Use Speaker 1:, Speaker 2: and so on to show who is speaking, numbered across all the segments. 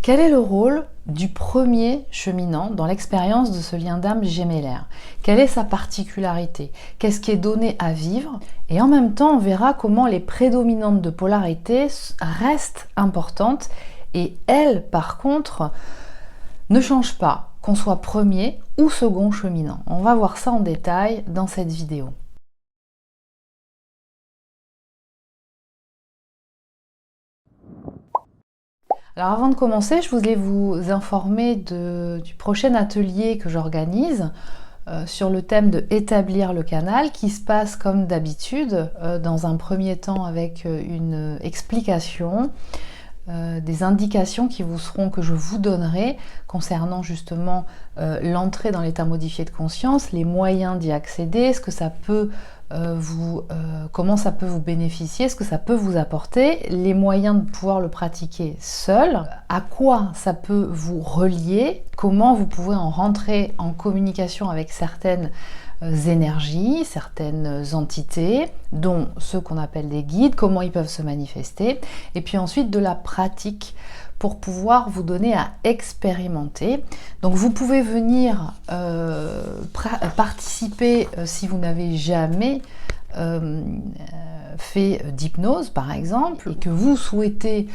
Speaker 1: Quel est le rôle du premier cheminant dans l'expérience de ce lien d'âme gémellaire? Quelle est sa particularité? Qu'est-ce qui est donné à vivre? Et en même temps, on verra comment les prédominantes de polarité restent importantes et elles, par contre, ne changent pas, qu'on soit premier ou second cheminant. On va voir ça en détail dans cette vidéo. Alors avant de commencer, je voulais vous informer du prochain atelier que j'organise sur le thème de établir le canal, qui se passe comme d'habitude, dans un premier temps avec une explication, des indications que je vous donnerai concernant justement l'entrée dans l'état modifié de conscience, les moyens d'y accéder, ce que ça peut comment ça peut vous bénéficier, ce que ça peut vous apporter, les moyens de pouvoir le pratiquer seul, à quoi ça peut vous relier, comment vous pouvez en rentrer en communication avec certaines énergies, certaines entités, dont ceux qu'on appelle des guides, comment ils peuvent se manifester, et puis ensuite de la pratique pour pouvoir vous donner à expérimenter. Donc vous pouvez venir participer si vous n'avez jamais fait d'hypnose par exemple, et que vous souhaitez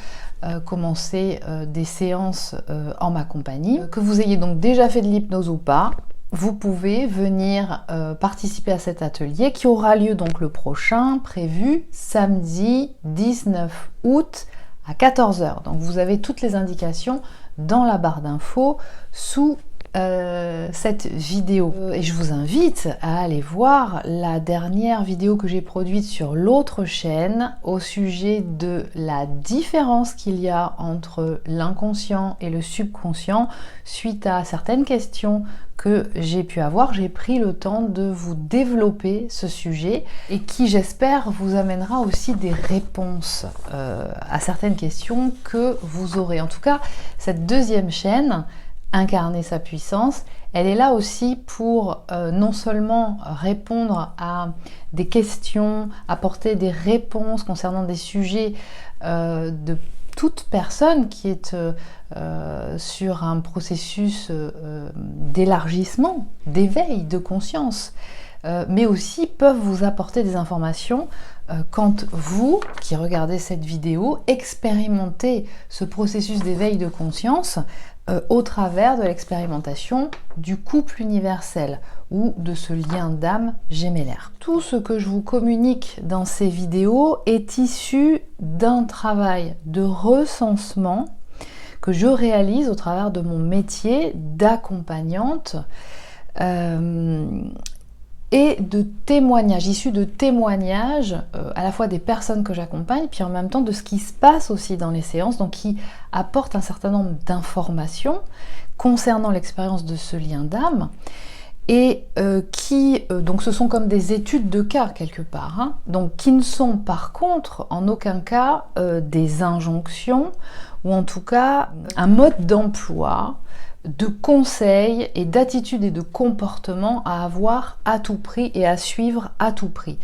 Speaker 1: commencer des séances en ma compagnie, que vous ayez donc déjà fait de l'hypnose ou pas. Vous pouvez venir participer à cet atelier qui aura lieu donc le prochain, prévu samedi 19 août à 14 h. Donc vous avez toutes les indications dans la barre d'infos sous cette vidéo. Et je vous invite à aller voir la dernière vidéo que j'ai produite sur l'autre chaîne au sujet de la différence qu'il y a entre l'inconscient et le subconscient suite à certaines questions que j'ai pu avoir. J'ai pris le temps de vous développer ce sujet et qui, j'espère, vous amènera aussi des réponses à certaines questions que vous aurez. En tout cas, cette deuxième chaîne, Incarner sa puissance, elle est là aussi pour non seulement répondre à des questions, apporter des réponses concernant des sujets de toute personne qui est sur un processus d'élargissement, d'éveil de conscience, mais aussi peuvent vous apporter des informations quand vous, qui regardez cette vidéo, expérimentez ce processus d'éveil de conscience au travers de l'expérimentation du couple universel ou de ce lien d'âme gémellaire. Tout ce que je vous communique dans ces vidéos est issu d'un travail de recensement que je réalise au travers de mon métier d'accompagnante et de témoignages, issus de témoignages à la fois des personnes que j'accompagne, puis en même temps de ce qui se passe aussi dans les séances, donc qui apportent un certain nombre d'informations concernant l'expérience de ce lien d'âme, et donc ce sont comme des études de cas quelque part, hein, donc qui ne sont par contre en aucun cas des injonctions, ou en tout cas un mode d'emploi, de conseils et d'attitudes et de comportements à avoir à tout prix et à suivre à tout prix.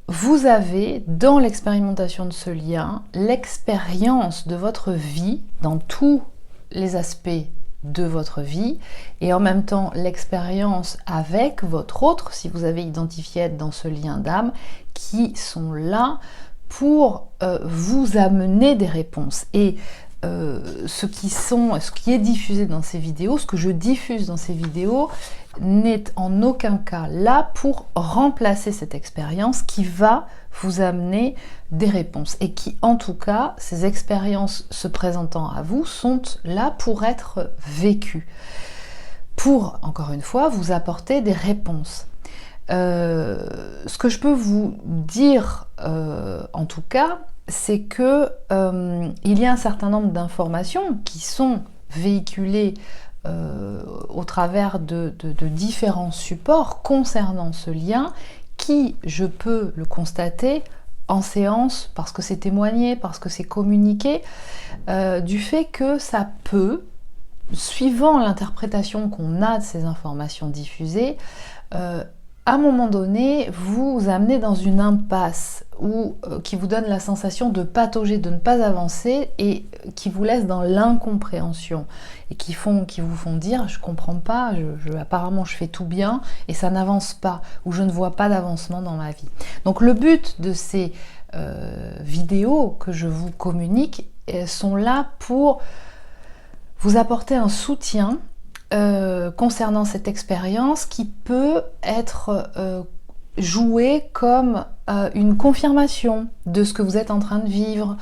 Speaker 1: Vous avez dans l'expérimentation de ce lien l'expérience de votre vie dans tous les aspects de votre vie et en même temps l'expérience avec votre autre, si vous avez identifié être dans ce lien d'âme, qui sont là pour vous amener des réponses. Et ce qui est diffusé dans ces vidéos, ce que je diffuse dans ces vidéos, n'est en aucun cas là pour remplacer cette expérience qui va vous amener des réponses et qui, en tout cas, ces expériences se présentant à vous sont là pour être vécues, pour, encore une fois, vous apporter des réponses. Ce que je peux vous dire, en tout cas, c'est que il y a un certain nombre d'informations qui sont véhiculées au travers de différents supports concernant ce lien qui, je peux le constater en séance, parce que c'est témoigné, parce que c'est communiqué, du fait que ça peut, suivant l'interprétation qu'on a de ces informations diffusées, à un moment donné, vous amenez dans une impasse ou qui vous donne la sensation de patauger, de ne pas avancer et qui vous laisse dans l'incompréhension et qui vous font dire je comprends pas, apparemment je fais tout bien et ça n'avance pas ou je ne vois pas d'avancement dans ma vie. Donc le but de ces vidéos que je vous communique sont là pour vous apporter un soutien concernant cette expérience qui peut être jouée comme une confirmation de ce que vous êtes en train de vivre,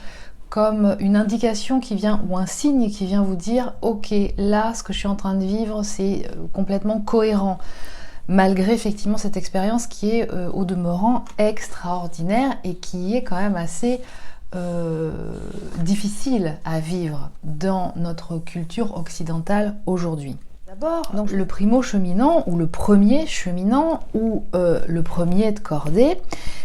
Speaker 1: comme une indication qui vient ou un signe qui vient vous dire ok, là ce que je suis en train de vivre c'est complètement cohérent, malgré effectivement cette expérience qui est au demeurant extraordinaire et qui est quand même assez difficile à vivre dans notre culture occidentale aujourd'hui. D'abord, donc le primo cheminant ou le premier cheminant ou le premier de cordée,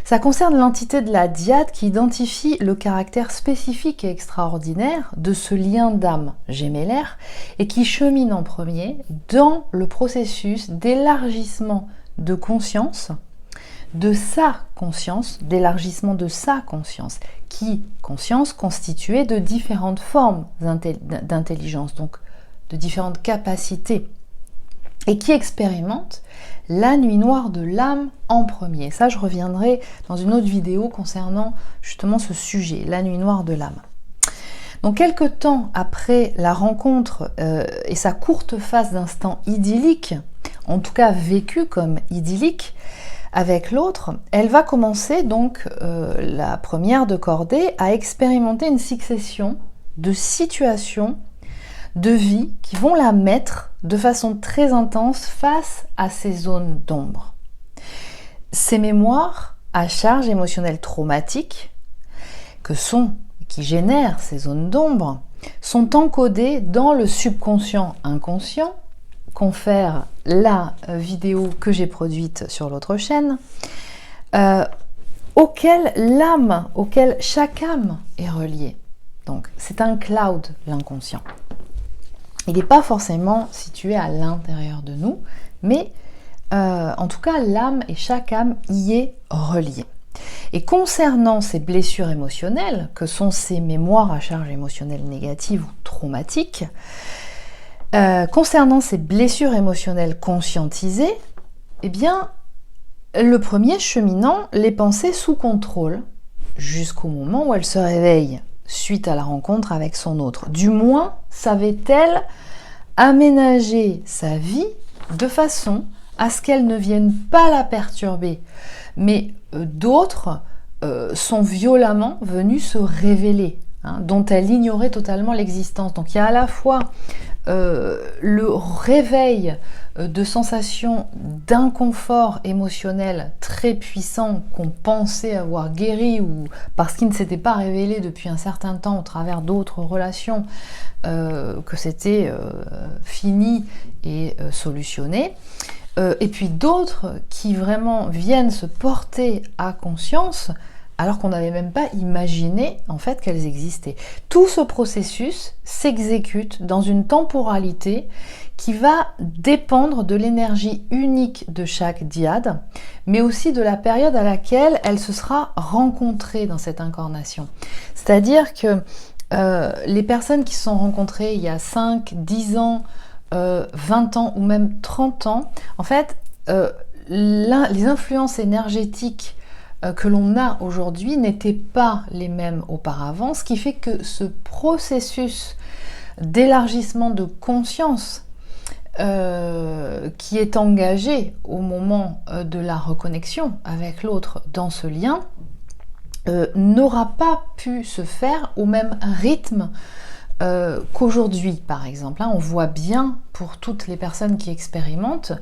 Speaker 1: ça concerne l'entité de la dyade qui identifie le caractère spécifique et extraordinaire de ce lien d'âme gémellaire et qui chemine en premier dans le processus d'élargissement de conscience, de sa conscience, d'élargissement de sa conscience, conscience constituée de différentes formes d'intelligence, donc de différentes capacités, et qui expérimente la nuit noire de l'âme en premier. Ça, je reviendrai dans une autre vidéo concernant justement ce sujet, la nuit noire de l'âme. Donc, quelque temps après la rencontre et sa courte phase d'instant idyllique, en tout cas vécue comme idyllique, avec l'autre, elle va commencer donc, la première de cordée, à expérimenter une succession de situations de vie qui vont la mettre de façon très intense face à ces zones d'ombre. Ces mémoires à charge émotionnelle traumatique qui génèrent ces zones d'ombre sont encodées dans le subconscient inconscient, confère la vidéo que j'ai produite sur l'autre chaîne, auquel chaque âme est reliée. Donc c'est un cloud, l'inconscient. Il n'est pas forcément situé à l'intérieur de nous, mais en tout cas, l'âme et chaque âme y est reliée. Et concernant ces blessures émotionnelles, que sont ces mémoires à charge émotionnelle négative ou traumatiques, concernant ces blessures émotionnelles conscientisées, eh bien, le premier cheminant les pensait sous contrôle jusqu'au moment où elle se réveille suite à la rencontre avec son autre. Du moins, savait-elle aménager sa vie de façon à ce qu'elle ne vienne pas la perturber. Mais d'autres sont violemment venus se révéler, dont elle ignorait totalement l'existence. Donc il y a à la fois le réveil de sensations d'inconfort émotionnel très puissant qu'on pensait avoir guéri ou parce qu'il ne s'était pas révélé depuis un certain temps au travers d'autres relations, que c'était fini et solutionné. Et puis d'autres qui vraiment viennent se porter à conscience alors qu'on n'avait même pas imaginé en fait qu'elles existaient. Tout ce processus s'exécute dans une temporalité qui va dépendre de l'énergie unique de chaque dyade, mais aussi de la période à laquelle elle se sera rencontrée dans cette incarnation. C'est-à-dire que les personnes qui se sont rencontrées il y a 5, 10 ans, 20 ans ou même 30 ans, en fait, les influences énergétiques que l'on a aujourd'hui n'étaient pas les mêmes auparavant, ce qui fait que ce processus d'élargissement de conscience qui est engagé au moment de la reconnexion avec l'autre dans ce lien n'aura pas pu se faire au même rythme qu'aujourd'hui, par exemple. On voit bien pour toutes les personnes qui expérimentent,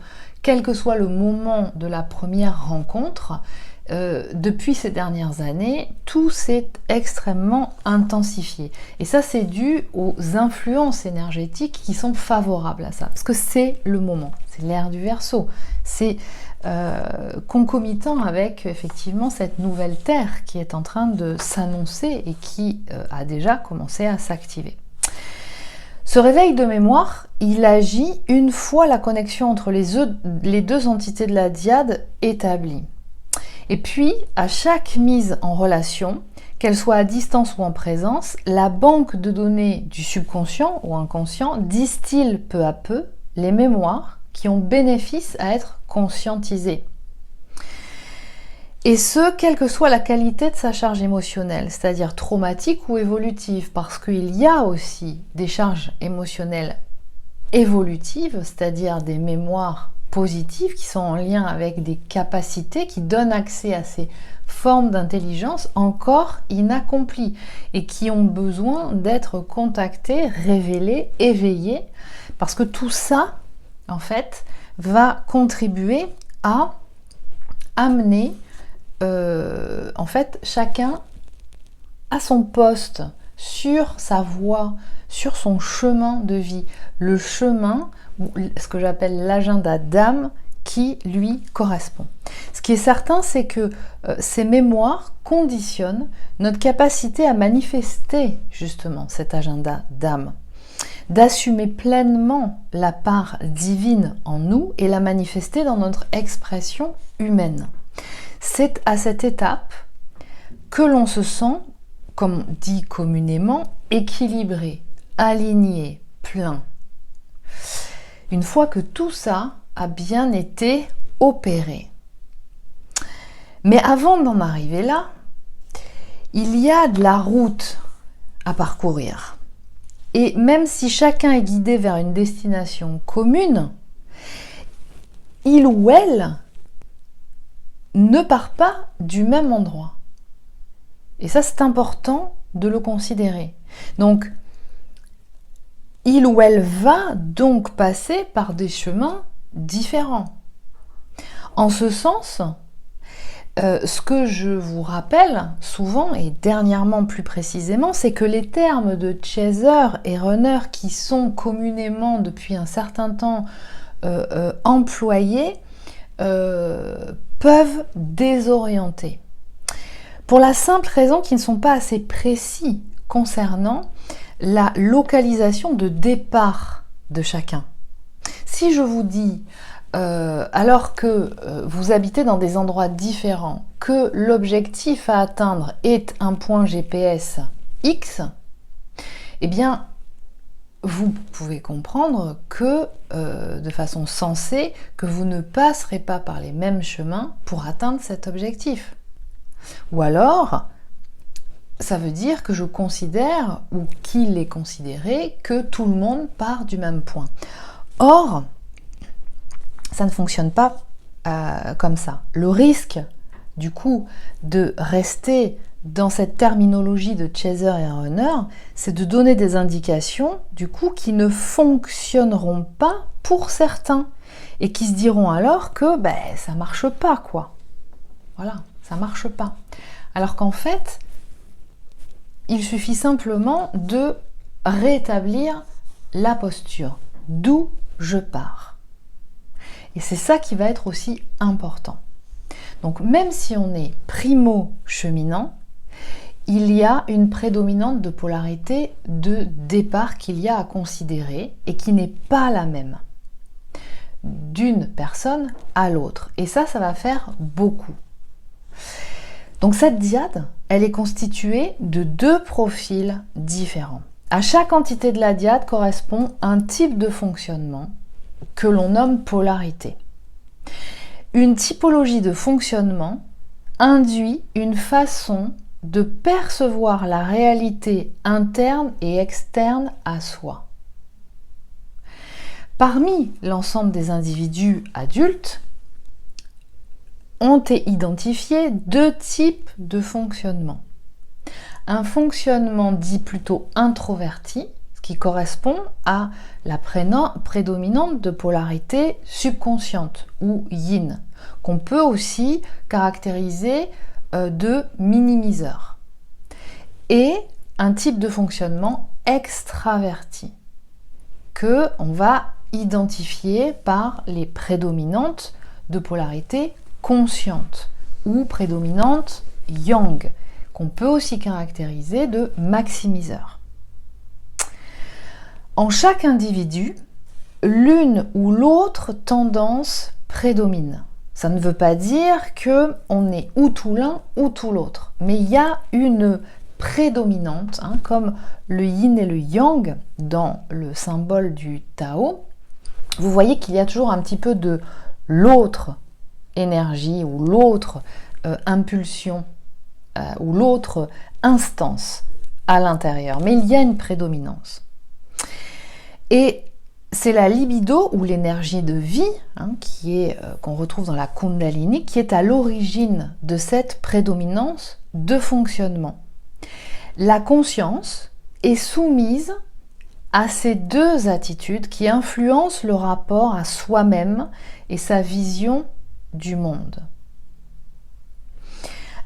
Speaker 1: quel que soit le moment de la première rencontre, depuis ces dernières années, tout s'est extrêmement intensifié. Et ça, c'est dû aux influences énergétiques qui sont favorables à ça. Parce que c'est le moment, c'est l'ère du Verseau. C'est concomitant avec, effectivement, cette nouvelle Terre qui est en train de s'annoncer et qui a déjà commencé à s'activer. Ce réveil de mémoire, il agit une fois la connexion entre les deux entités de la dyade établie. Et puis, à chaque mise en relation, qu'elle soit à distance ou en présence, la banque de données du subconscient ou inconscient distille peu à peu les mémoires qui ont bénéfice à être conscientisées. Et ce, quelle que soit la qualité de sa charge émotionnelle, c'est-à-dire traumatique ou évolutive, parce qu'il y a aussi des charges émotionnelles évolutives, c'est-à-dire des mémoires positives qui sont en lien avec des capacités qui donnent accès à ces formes d'intelligence encore inaccomplies et qui ont besoin d'être contactées, révélées, éveillées, parce que tout ça, en fait, va contribuer à amener en fait, chacun à son poste, sur sa voie, sur son chemin de vie. Le chemin, ou ce que j'appelle l'agenda d'âme, qui lui correspond. Ce qui est certain, c'est que ces mémoires conditionnent notre capacité à manifester justement cet agenda d'âme, d'assumer pleinement la part divine en nous et la manifester dans notre expression humaine. C'est à cette étape que l'on se sent, comme on dit communément, équilibré, aligné, plein. Une fois que tout ça a bien été opéré. Mais avant d'en arriver là, il y a de la route à parcourir. Et même si chacun est guidé vers une destination commune, il ou elle ne part pas du même endroit. Et ça, c'est important de le considérer. Donc, il ou elle va donc passer par des chemins différents. En ce sens, ce que je vous rappelle souvent, et dernièrement plus précisément, c'est que les termes de chaser et runner qui sont communément depuis un certain temps employés peuvent désorienter. Pour la simple raison qu'ils ne sont pas assez précis concernant la localisation de départ de chacun. Si je vous dis, alors que vous habitez dans des endroits différents, que l'objectif à atteindre est un point GPS X, eh bien, vous pouvez comprendre que, de façon sensée, que vous ne passerez pas par les mêmes chemins pour atteindre cet objectif. Ou alors, ça veut dire que je considère, ou qu'il est considéré, que tout le monde part du même point. Or, ça ne fonctionne pas comme ça. Le risque, du coup, de rester dans cette terminologie de chaser et runner, c'est de donner des indications, du coup, qui ne fonctionneront pas pour certains et qui se diront alors que ça marche pas, quoi. Voilà, ça marche pas. Alors qu'en fait, il suffit simplement de rétablir la posture, d'où je pars. Et c'est ça qui va être aussi important. Donc même si on est primo-cheminant, il y a une prédominante de polarité de départ qu'il y a à considérer et qui n'est pas la même d'une personne à l'autre. Et ça va faire beaucoup. Donc cette dyade, elle est constituée de deux profils différents. À chaque entité de la dyade correspond un type de fonctionnement que l'on nomme polarité. Une typologie de fonctionnement induit une façon de percevoir la réalité interne et externe à soi. Parmi l'ensemble des individus adultes, ont été identifiés deux types de fonctionnement. Un fonctionnement dit plutôt introverti, ce qui correspond à la prédominante de polarité subconsciente ou yin, qu'on peut aussi caractériser de minimiseur. Et un type de fonctionnement extraverti, que on va identifier par les prédominantes de polarité consciente ou prédominante yang, qu'on peut aussi caractériser de maximiseur. En chaque individu, l'une ou l'autre tendance prédomine. Ça ne veut pas dire qu'on est ou tout l'un ou tout l'autre, mais il y a une prédominante, comme le yin et le yang dans le symbole du Tao. Vous voyez qu'il y a toujours un petit peu de l'autre énergie ou l'autre impulsion ou l'autre instance à l'intérieur, mais il y a une prédominance. Et c'est la libido ou l'énergie de vie qu'on retrouve dans la Kundalini qui est à l'origine de cette prédominance de fonctionnement. La conscience est soumise à ces deux attitudes qui influencent le rapport à soi-même et sa vision du monde.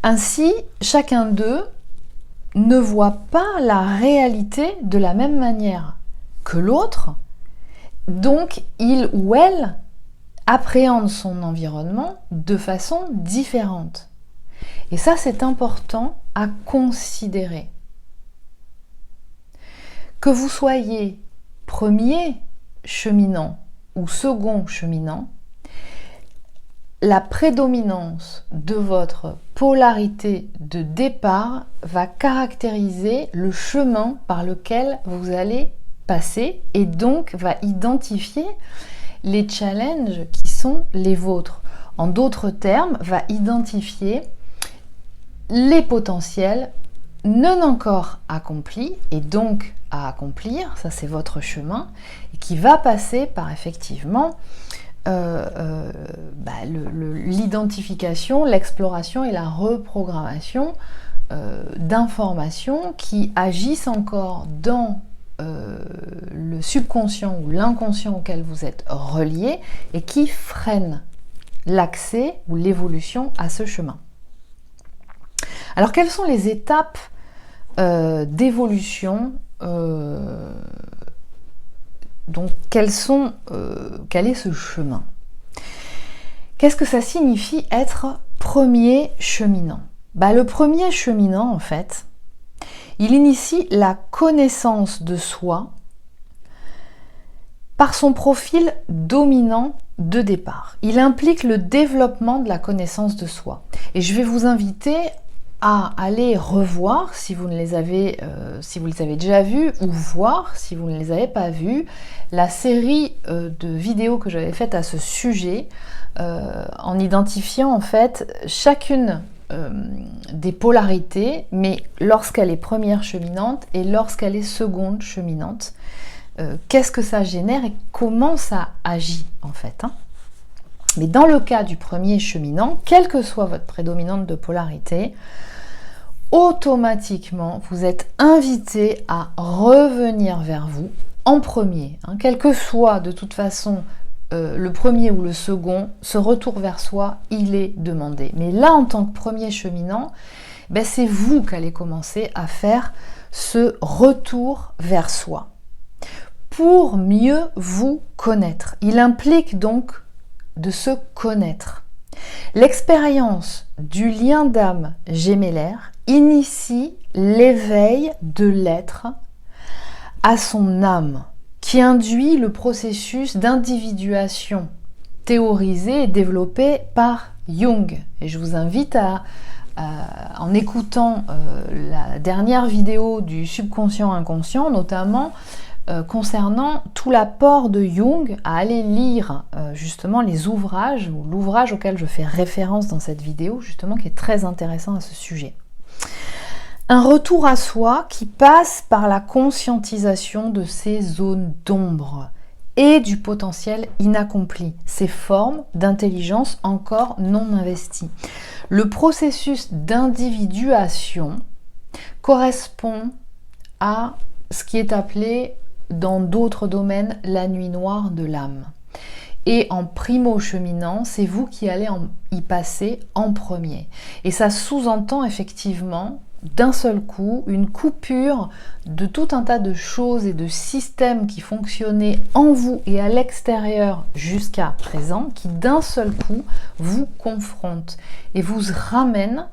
Speaker 1: Ainsi, chacun d'eux ne voit pas la réalité de la même manière que l'autre. Donc, il ou elle appréhende son environnement de façon différente. Et ça, c'est important à considérer. Que vous soyez premier cheminant ou second cheminant, la prédominance de votre polarité de départ va caractériser le chemin par lequel vous allez passer et donc va identifier les challenges qui sont les vôtres. En d'autres termes, va identifier les potentiels non encore accomplis et donc à accomplir, ça c'est votre chemin, et qui va passer par effectivement l'identification, l'exploration et la reprogrammation d'informations qui agissent encore dans le subconscient ou l'inconscient auquel vous êtes relié et qui freinent l'accès ou l'évolution à ce chemin. Alors quelles sont les étapes d'évolution donc quel est ce chemin? Qu'est-ce que ça signifie être premier cheminant? Le premier cheminant, en fait, il initie la connaissance de soi par son profil dominant de départ. Il implique le développement de la connaissance de soi. Et je vais vous inviter à aller revoir si vous les avez déjà vus ou voir si vous ne les avez pas vus la série de vidéos que j'avais faites à ce sujet en identifiant en fait chacune des polarités, mais lorsqu'elle est première cheminante et lorsqu'elle est seconde cheminante, qu'est-ce que ça génère et comment ça agit en fait. Mais dans le cas du premier cheminant, quelle que soit votre prédominante de polarité, automatiquement, vous êtes invité à revenir vers vous en premier. Quel que soit de toute façon le premier ou le second, ce retour vers soi, il est demandé. Mais là, en tant que premier cheminant, c'est vous qui allez commencer à faire ce retour vers soi pour mieux vous connaître. Il implique donc de se connaître. L'expérience du lien d'âme gémellaire initie l'éveil de l'être à son âme, qui induit le processus d'individuation théorisé et développé par Jung. Et je vous invite en écoutant la dernière vidéo du subconscient inconscient, notamment concernant tout l'apport de Jung, à aller lire justement les ouvrages, ou l'ouvrage auquel je fais référence dans cette vidéo, justement, qui est très intéressant à ce sujet. Un retour à soi qui passe par la conscientisation de ces zones d'ombre et du potentiel inaccompli, ces formes d'intelligence encore non investies. Le processus d'individuation correspond à ce qui est appelé dans d'autres domaines la nuit noire de l'âme. Et en primo-cheminant, c'est vous qui allez y passer en premier. Et ça sous-entend effectivement d'un seul coup une coupure de tout un tas de choses et de systèmes qui fonctionnaient en vous et à l'extérieur jusqu'à présent, qui d'un seul coup vous confrontent et vous ramènent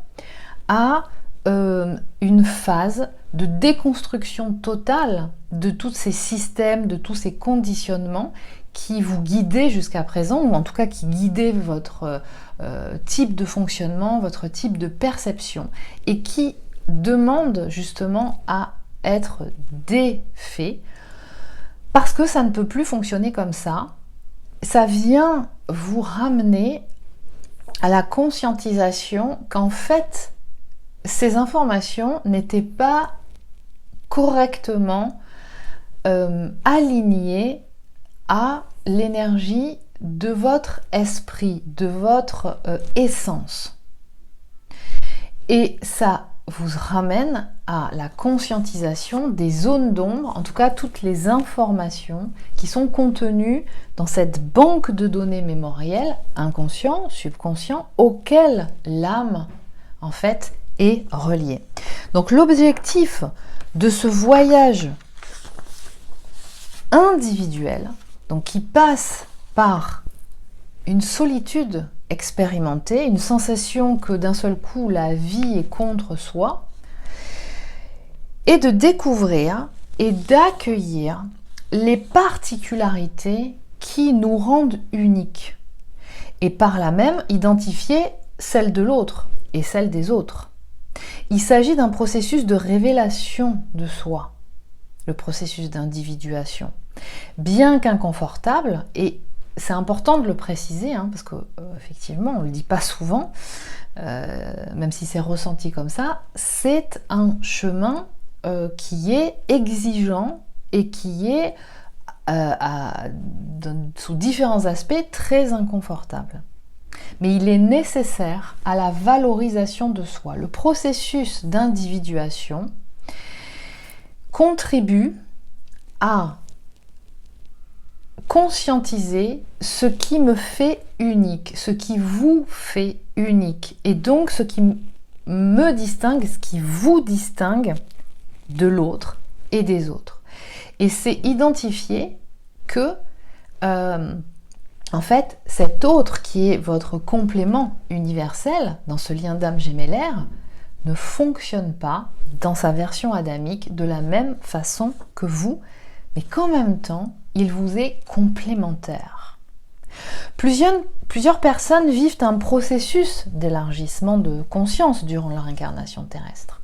Speaker 1: à une phase de déconstruction totale de tous ces systèmes, de tous ces conditionnements qui vous guidaient jusqu'à présent, ou en tout cas qui guidaient votre type de fonctionnement, votre type de perception, et qui demandent justement à être défaits, parce que ça ne peut plus fonctionner comme ça. Ça vient vous ramener à la conscientisation qu'en fait, ces informations n'étaient pas correctement alignées à l'énergie de votre esprit, de votre essence. Et ça vous ramène à la conscientisation des zones d'ombre, en tout cas toutes les informations qui sont contenues dans cette banque de données mémorielles, inconscient, subconscient, auxquelles l'âme, en fait, est reliée. Donc l'objectif de ce voyage individuel, donc qui passe par une solitude expérimenter, une sensation que d'un seul coup la vie est contre soi, et de découvrir et d'accueillir les particularités qui nous rendent uniques, et par là même identifier celles de l'autre et celles des autres. Il s'agit d'un processus de révélation de soi, le processus d'individuation, bien qu'inconfortable, et c'est important de le préciser, parce que effectivement, on ne le dit pas souvent, même si c'est ressenti comme ça, c'est un chemin qui est exigeant et qui est, sous différents aspects, très inconfortable. Mais il est nécessaire à la valorisation de soi. Le processus d'individuation contribue à conscientiser ce qui me fait unique, ce qui vous fait unique, et donc ce qui me distingue, ce qui vous distingue de l'autre et des autres. Et c'est identifier que, en fait, cet autre qui est votre complément universel dans ce lien d'âme gémellaire ne fonctionne pas dans sa version adamique de la même façon que vous, mais qu'en même temps, il vous est complémentaire. Plusieurs personnes vivent un processus d'élargissement de conscience durant leur incarnation terrestre.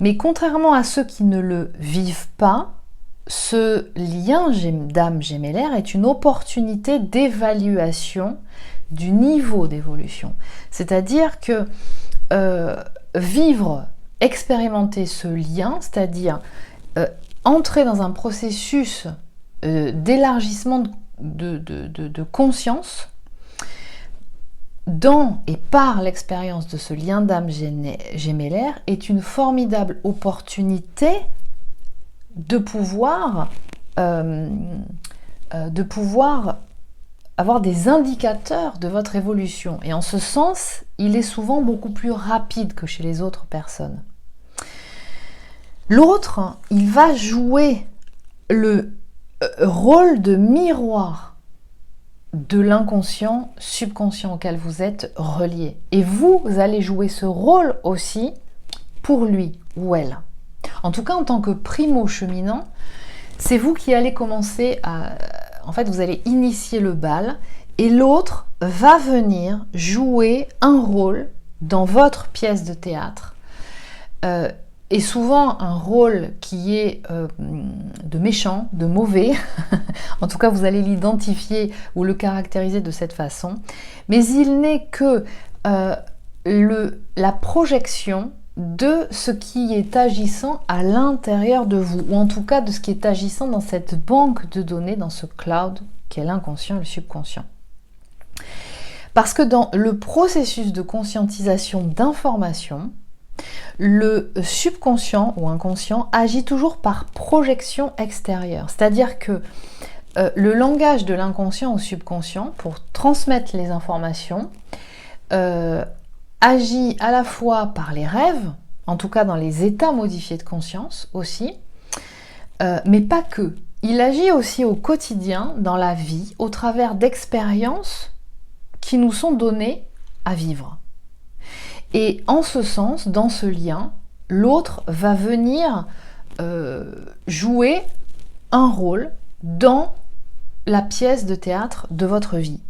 Speaker 1: Mais contrairement à ceux qui ne le vivent pas, ce lien d'âme gémellaire est une opportunité d'évaluation du niveau d'évolution. C'est-à-dire que vivre, expérimenter ce lien, c'est-à-dire entrer dans un processus d'élargissement de conscience dans et par l'expérience de ce lien d'âme gémellaire est une formidable opportunité de pouvoir avoir des indicateurs de votre évolution. Et en ce sens, il est souvent beaucoup plus rapide que chez les autres personnes. L'autre, il va jouer le rôle de miroir de l'inconscient subconscient auquel vous êtes relié. Et vous allez jouer ce rôle aussi pour lui ou elle. En tout cas, en tant que primo-cheminant, c'est vous qui allez commencer à... En fait, vous allez initier le bal et l'autre va venir jouer un rôle dans votre pièce de théâtre. Et souvent un rôle qui est de méchant, de mauvais. En tout cas, vous allez l'identifier ou le caractériser de cette façon. Mais il n'est que la projection de ce qui est agissant à l'intérieur de vous, ou en tout cas de ce qui est agissant dans cette banque de données, dans ce cloud qui est l'inconscient et le subconscient. Parce que dans le processus de conscientisation d'information, le subconscient ou inconscient agit toujours par projection extérieure. C'est-à-dire que le langage de l'inconscient au subconscient, pour transmettre les informations, agit à la fois par les rêves, en tout cas dans les états modifiés de conscience aussi, mais pas que. Il agit aussi au quotidien, dans la vie, au travers d'expériences qui nous sont données à vivre. Et en ce sens, dans ce lien, l'autre va venir jouer un rôle dans la pièce de théâtre de votre vie,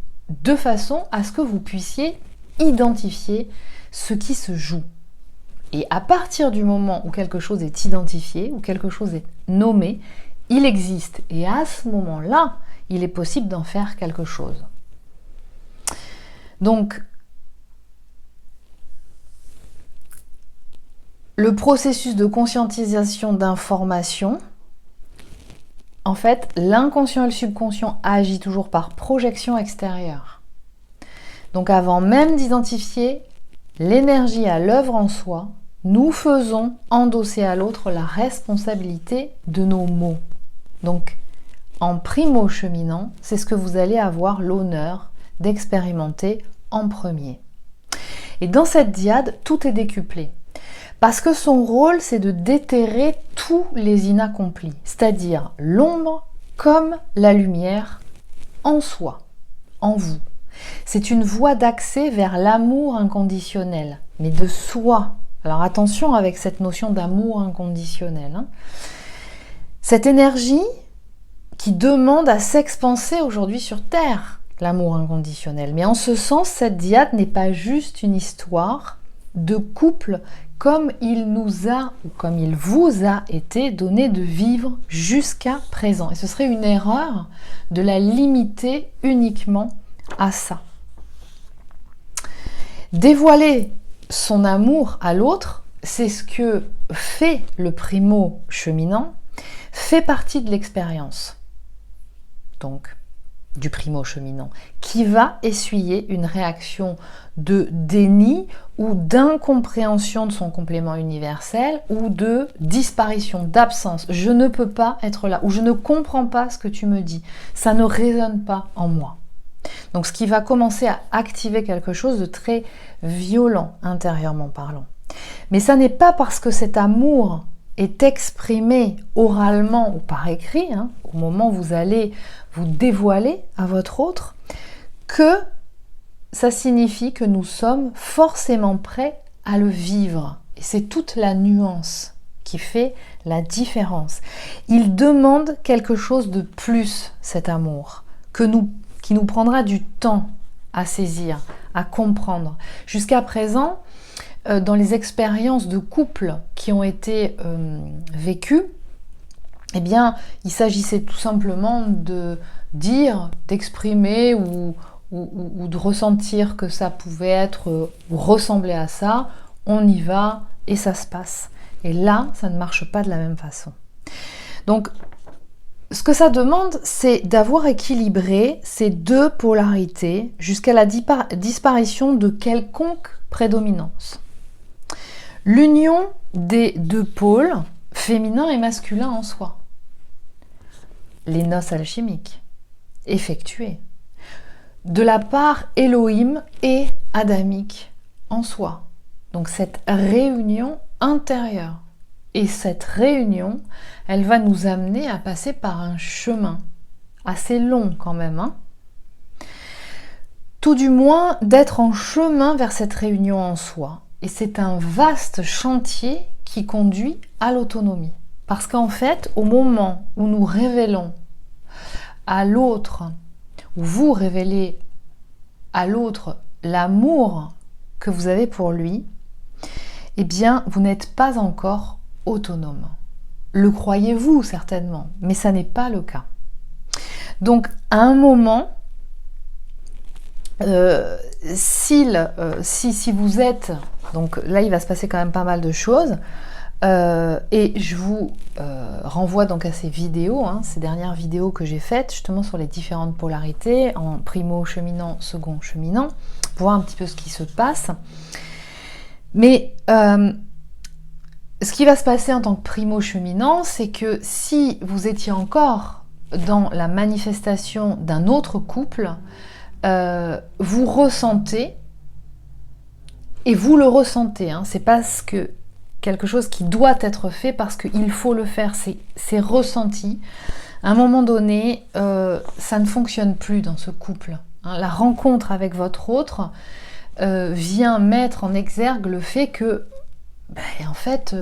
Speaker 1: de façon à ce que vous puissiez identifier ce qui se joue. Et à partir du moment où quelque chose est identifié, où quelque chose est nommé, il existe. Et à ce moment-là, il est possible d'en faire quelque chose. Donc, le processus de conscientisation d'information, en fait, l'inconscient et le subconscient agissent toujours par projection extérieure. Donc avant même d'identifier l'énergie à l'œuvre en soi, nous faisons endosser à l'autre la responsabilité de nos mots. Donc, en primo-cheminant, c'est ce que vous allez avoir l'honneur d'expérimenter en premier. Et dans cette dyade, tout est décuplé. Parce que son rôle, c'est de déterrer tous les inaccomplis, c'est-à-dire l'ombre comme la lumière en soi, en vous. C'est une voie d'accès vers l'amour inconditionnel, mais de soi. Alors attention avec cette notion d'amour inconditionnel. Cette énergie qui demande à s'expanser aujourd'hui sur Terre, l'amour inconditionnel. Mais en ce sens, cette dyade n'est pas juste une histoire de couple comme il nous a ou comme il vous a été donné de vivre jusqu'à présent. Et ce serait une erreur de la limiter uniquement à ça. Dévoiler son amour à l'autre, c'est ce que fait le primo-cheminant, fait partie de l'expérience. Donc, du primo-cheminant, qui va essuyer une réaction de déni ou d'incompréhension de son complément universel ou de disparition, d'absence. Je ne peux pas être là ou je ne comprends pas ce que tu me dis. Ça ne résonne pas en moi. Donc, ce qui va commencer à activer quelque chose de très violent intérieurement parlant. Mais ça n'est pas parce que cet amour est exprimé oralement ou par écrit, au moment où vous allez vous dévoiler à votre autre, que ça signifie que nous sommes forcément prêts à le vivre. Et c'est toute la nuance qui fait la différence. Il demande quelque chose de plus, cet amour, qui nous prendra du temps à saisir, à comprendre. Jusqu'à présent, dans les expériences de couple qui ont été vécues, eh bien, il s'agissait tout simplement de dire, d'exprimer ou de ressentir que ça pouvait être ou ressembler à ça. On y va et ça se passe. Et là, ça ne marche pas de la même façon. Donc, ce que ça demande, c'est d'avoir équilibré ces deux polarités jusqu'à la disparition de quelconque prédominance. L'union des deux pôles, féminin et masculin en soi. Les noces alchimiques, effectuées. De la part Elohim et adamique en soi. Donc cette réunion intérieure. Et cette réunion, elle va nous amener à passer par un chemin assez long quand même. Tout du moins d'être en chemin vers cette réunion en soi. Et c'est un vaste chantier qui conduit à l'autonomie. Parce qu'en fait, au moment où nous révélons à l'autre, où vous révélez à l'autre l'amour que vous avez pour lui, eh bien, vous n'êtes pas encore autonome. Le croyez-vous certainement, mais ça n'est pas le cas. Donc, à un moment, si vous êtes, donc là il va se passer quand même pas mal de choses, et je vous renvoie donc à ces vidéos, ces dernières vidéos que j'ai faites justement sur les différentes polarités, en primo cheminant, second cheminant, pour voir un petit peu ce qui se passe. Mais ce qui va se passer en tant que primo cheminant, c'est que si vous étiez encore dans la manifestation d'un autre couple, vous ressentez, et vous le ressentez, c'est parce que quelque chose qui doit être fait, parce qu'il faut le faire, c'est ressenti. À un moment donné, ça ne fonctionne plus dans ce couple. La rencontre avec votre autre vient mettre en exergue le fait que en fait,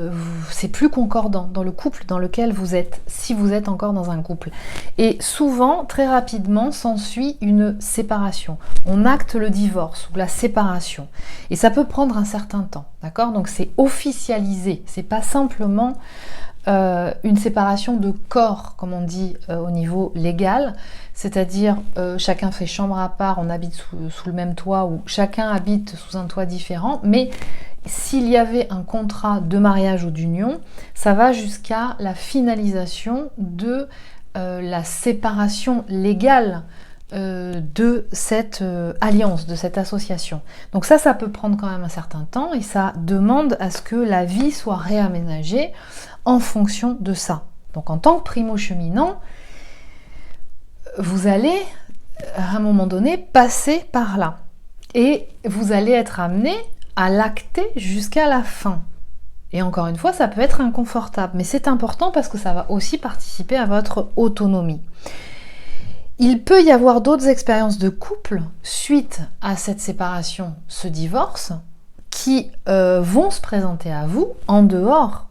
Speaker 1: c'est plus concordant dans le couple dans lequel vous êtes, si vous êtes encore dans un couple. Et souvent, très rapidement, s'ensuit une séparation. On acte le divorce ou la séparation. Et ça peut prendre un certain temps, d'accord? Donc c'est officialisé, c'est pas simplement une séparation de corps, comme on dit au niveau légal, c'est-à-dire chacun fait chambre à part, on habite sous le même toit, ou chacun habite sous un toit différent, mais s'il y avait un contrat de mariage ou d'union, ça va jusqu'à la finalisation de la séparation légale de cette alliance, de cette association. Donc ça peut prendre quand même un certain temps et ça demande à ce que la vie soit réaménagée en fonction de ça. Donc en tant que primo-cheminant, vous allez à un moment donné passer par là et vous allez être amené à l'acter jusqu'à la fin. Et encore une fois, ça peut être inconfortable, mais c'est important parce que ça va aussi participer à votre autonomie. Il peut y avoir d'autres expériences de couple suite à cette séparation, ce divorce, qui vont se présenter à vous en dehors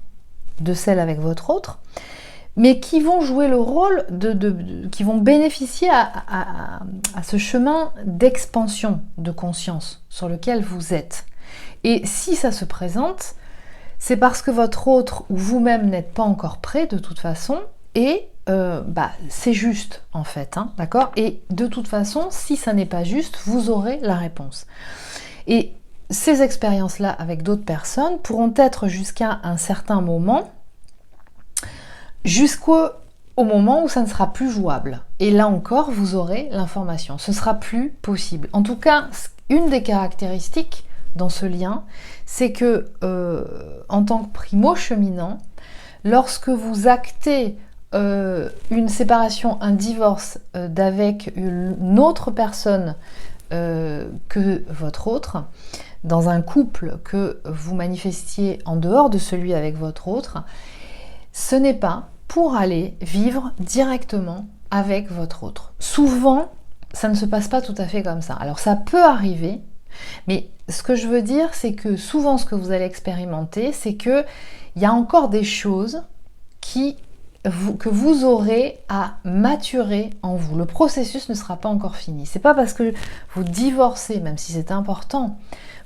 Speaker 1: de celle avec votre autre, mais qui vont jouer le rôle qui vont bénéficier à ce chemin d'expansion de conscience sur lequel vous êtes. Et si ça se présente, c'est parce que votre autre ou vous-même n'êtes pas encore prêt de toute façon, et c'est juste en fait, hein, d'accord? Et de toute façon, si ça n'est pas juste, vous aurez la réponse. Et ces expériences-là avec d'autres personnes pourront être jusqu'à un certain moment, jusqu'au moment où ça ne sera plus jouable. Et là encore, vous aurez l'information. Ce sera plus possible. En tout cas, une des caractéristiques dans ce lien, c'est que en tant que primo-cheminant, lorsque vous actez une séparation, un divorce d'avec une autre personne que votre autre, dans un couple que vous manifestiez en dehors de celui avec votre autre, ce n'est pas pour aller vivre directement avec votre autre. Souvent, ça ne se passe pas tout à fait comme ça. Alors ça peut arriver, mais ce que je veux dire, c'est que souvent ce que vous allez expérimenter, c'est qu'il y a encore des choses que vous aurez à maturer en vous. Le processus ne sera pas encore fini. C'est pas parce que vous divorcez, même si c'est important,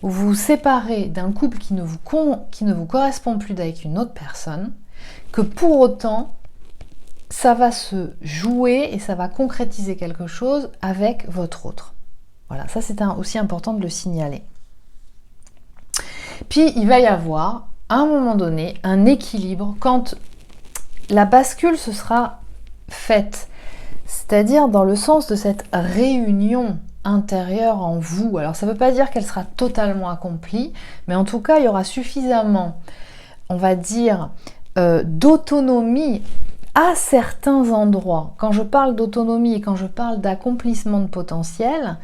Speaker 1: ou vous vous séparez d'un couple qui ne vous correspond plus avec une autre personne, que pour autant, ça va se jouer et ça va concrétiser quelque chose avec votre autre. Voilà, ça c'est aussi important de le signaler. Puis il va y avoir, à un moment donné, un équilibre quand la bascule se sera faite, c'est-à-dire dans le sens de cette réunion intérieure en vous. Alors ça ne veut pas dire qu'elle sera totalement accomplie, mais en tout cas il y aura suffisamment, on va dire, d'autonomie à certains endroits. Quand je parle d'autonomie et quand je parle d'accomplissement de potentiel,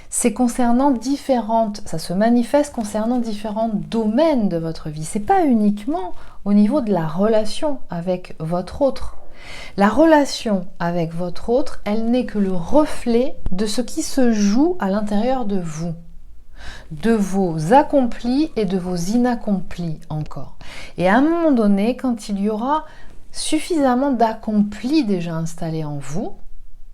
Speaker 1: c'est concernant ça se manifeste concernant différents domaines de votre vie. C'est pas uniquement au niveau de la relation avec votre autre. La relation avec votre autre, elle n'est que le reflet de ce qui se joue à l'intérieur de vous, de vos accomplis et de vos inaccomplis encore. Et à un moment donné, quand il y aura suffisamment d'accomplis déjà installés en vous,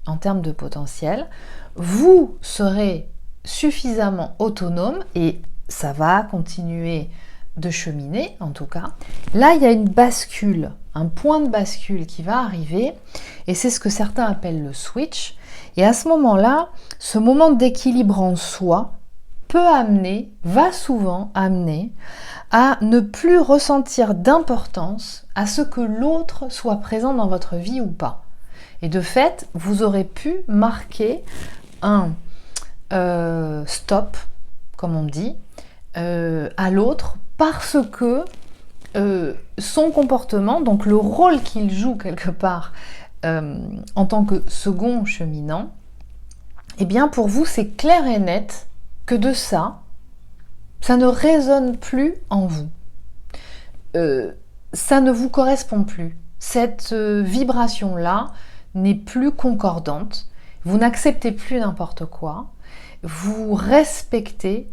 Speaker 1: en termes de potentiel, vous serez suffisamment autonome et ça va continuer de cheminer en tout cas. Là, il y a une bascule, un point de bascule qui va arriver et c'est ce que certains appellent le switch. Et à ce moment-là, ce moment d'équilibre en soi va souvent amener à ne plus ressentir d'importance à ce que l'autre soit présent dans votre vie ou pas. Et de fait, vous aurez pu marquer un stop, comme on dit, à l'autre parce que son comportement, donc le rôle qu'il joue quelque part en tant que second cheminant, eh bien pour vous c'est clair et net que de ça ne résonne plus en vous. Ça ne vous correspond plus. Cette vibration-là n'est plus concordante. Vous n'acceptez plus n'importe quoi. vous vous respectez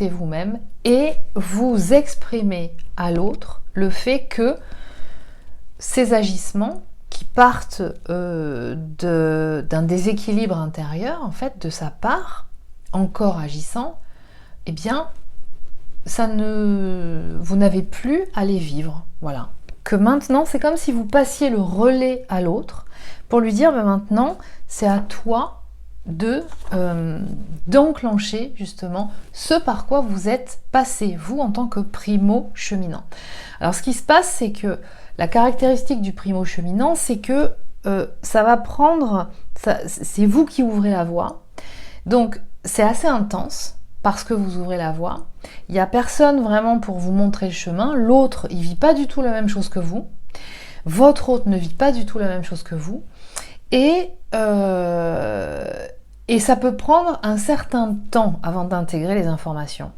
Speaker 1: vous-même et vous exprimez à l'autre le fait que ces agissements qui partent d'un déséquilibre intérieur, en fait, de sa part, encore agissant, eh bien, vous n'avez plus à les vivre. Voilà. Que maintenant, c'est comme si vous passiez le relais à l'autre pour lui dire, maintenant, c'est à toi d'enclencher justement ce par quoi vous êtes passé, vous en tant que primo-cheminant. Alors, ce qui se passe, c'est que la caractéristique du primo-cheminant, c'est que ça va prendre, c'est vous qui ouvrez la voie. Donc, c'est assez intense parce que vous ouvrez la voie. Il n'y a personne vraiment pour vous montrer le chemin. L'autre, il ne vit pas du tout la même chose que vous. Votre hôte ne vit pas du tout la même chose que vous. Et ça peut prendre un certain temps avant d'intégrer les informations.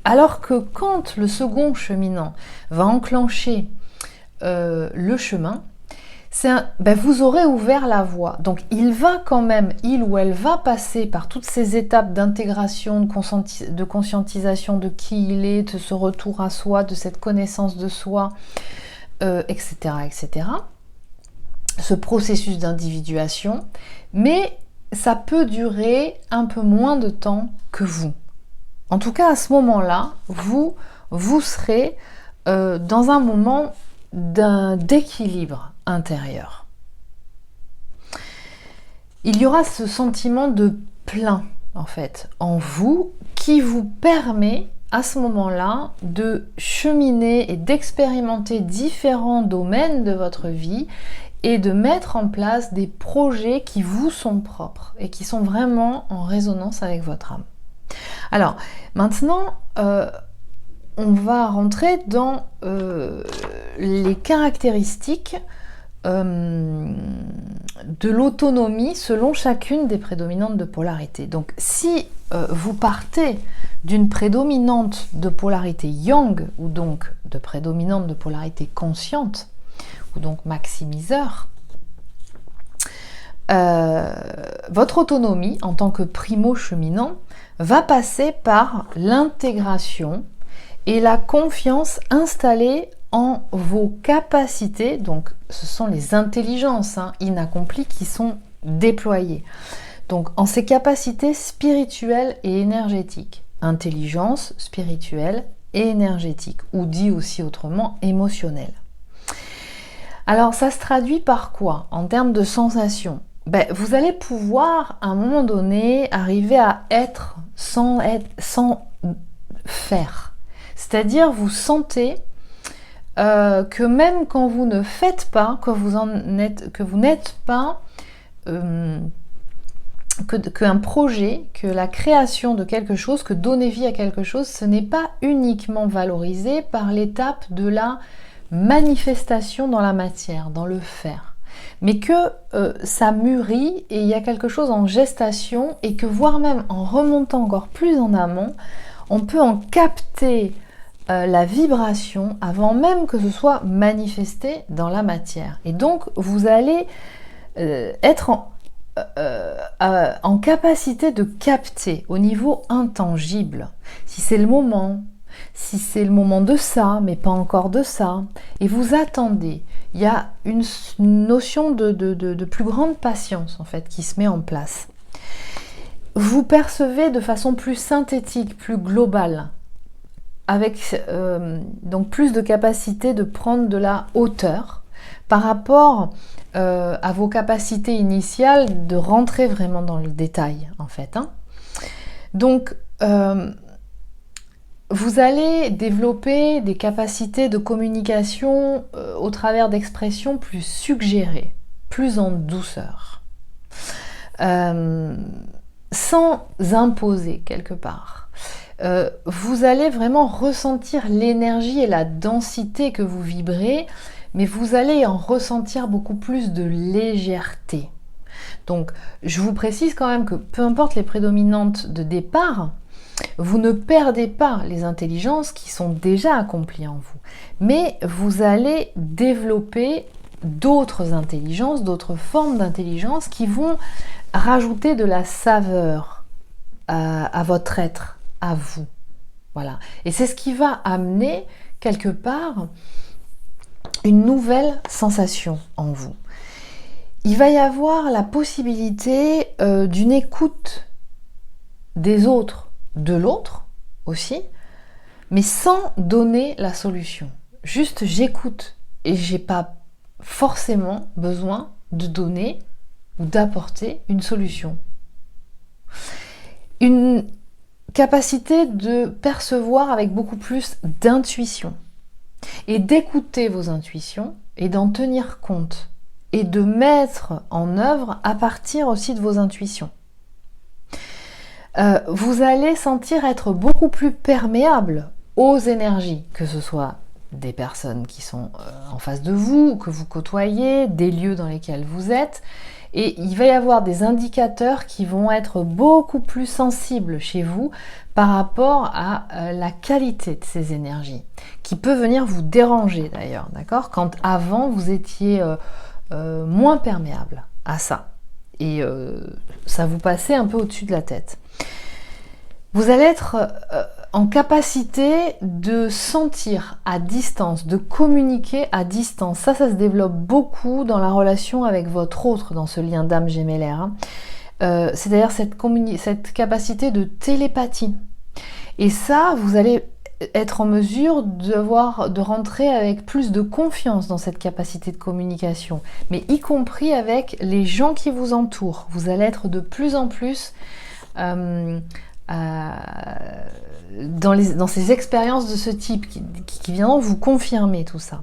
Speaker 1: Alors que quand le second cheminant va enclencher le chemin, vous aurez ouvert la voie. Donc il ou elle va passer par toutes ces étapes d'intégration, de conscientisation de qui il est, de ce retour à soi, de cette connaissance de soi, etc., etc. Ce processus d'individuation, mais ça peut durer un peu moins de temps que vous. En tout cas, à ce moment-là, vous serez dans un moment d'équilibre intérieur. Il y aura ce sentiment de plein, en fait, en vous, qui vous permet à ce moment-là de cheminer et d'expérimenter différents domaines de votre vie et de mettre en place des projets qui vous sont propres et qui sont vraiment en résonance avec votre âme. Alors, maintenant, on va rentrer dans les caractéristiques de l'autonomie selon chacune des prédominantes de polarité. Donc, si vous partez d'une prédominante de polarité yang, ou donc de prédominante de polarité consciente, ou donc maximiseur, votre autonomie en tant que primo-cheminant va passer par l'intégration et la confiance installée en vos capacités. Donc ce sont les intelligences inaccomplies qui sont déployées. Donc en ces capacités spirituelles et énergétiques. Intelligence spirituelle et énergétique, ou dit aussi autrement émotionnelle. Alors ça se traduit par quoi en termes de sensations? Vous allez pouvoir à un moment donné arriver à être sans faire. C'est-à-dire vous sentez que même quand vous ne faites pas, que vous n'êtes pas, qu'un projet, que la création de quelque chose, que donner vie à quelque chose, ce n'est pas uniquement valorisé par l'étape de la manifestation dans la matière, dans le faire. Mais que ça mûrit et il y a quelque chose en gestation et que voire même en remontant encore plus en amont, on peut en capter la vibration avant même que ce soit manifesté dans la matière. Et donc vous allez être en capacité de capter au niveau intangible si c'est le moment, si c'est le moment de ça, mais pas encore de ça, et vous attendez. Il y a une notion de plus grande patience en fait qui se met en place. Vous percevez de façon plus synthétique, plus globale, avec donc plus de capacité de prendre de la hauteur par rapport à vos capacités initiales de rentrer vraiment dans le détail en fait. Donc vous allez développer des capacités de communication au travers d'expressions plus suggérées, plus en douceur, sans imposer quelque part. Vous allez vraiment ressentir l'énergie et la densité que vous vibrez, mais vous allez en ressentir beaucoup plus de légèreté. Donc, je vous précise quand même que peu importe les prédominantes de départ, vous ne perdez pas les intelligences qui sont déjà accomplies en vous, mais vous allez développer d'autres intelligences, d'autres formes d'intelligence qui vont rajouter de la saveur à votre être, à vous. Voilà. Et c'est ce qui va amener quelque part une nouvelle sensation en vous. Il va y avoir la possibilité d'une écoute des autres, de l'autre aussi, mais sans donner la solution. Juste j'écoute et j'ai pas forcément besoin de donner ou d'apporter une solution. Une capacité de percevoir avec beaucoup plus d'intuition et d'écouter vos intuitions et d'en tenir compte et de mettre en œuvre à partir aussi de vos intuitions. Vous allez sentir être beaucoup plus perméable aux énergies, que ce soit des personnes qui sont en face de vous, que vous côtoyez, des lieux dans lesquels vous êtes. Et il va y avoir des indicateurs qui vont être beaucoup plus sensibles chez vous par rapport à la qualité de ces énergies, qui peut venir vous déranger d'ailleurs, d'accord ? Quand avant vous étiez moins perméable à ça. Et ça vous passait un peu au-dessus de la tête. Vous allez être en capacité de sentir à distance, de communiquer à distance. Ça se développe beaucoup dans la relation avec votre autre, dans ce lien d'âme gémellaire. C'est d'ailleurs cette capacité de télépathie. Et ça, vous allez être en mesure de rentrer avec plus de confiance dans cette capacité de communication, mais y compris avec les gens qui vous entourent. Vous allez être de plus en plus dans ces expériences de ce type qui viendront vous confirmer tout ça.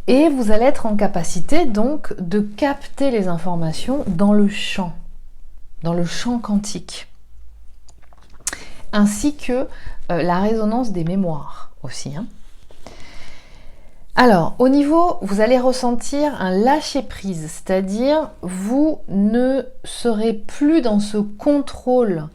Speaker 1: Et vous allez être en capacité donc de capter les informations dans le champ quantique, ainsi que la résonance des mémoires aussi. Alors, au niveau, vous allez ressentir un lâcher-prise, c'est-à-dire vous ne serez plus dans ce contrôle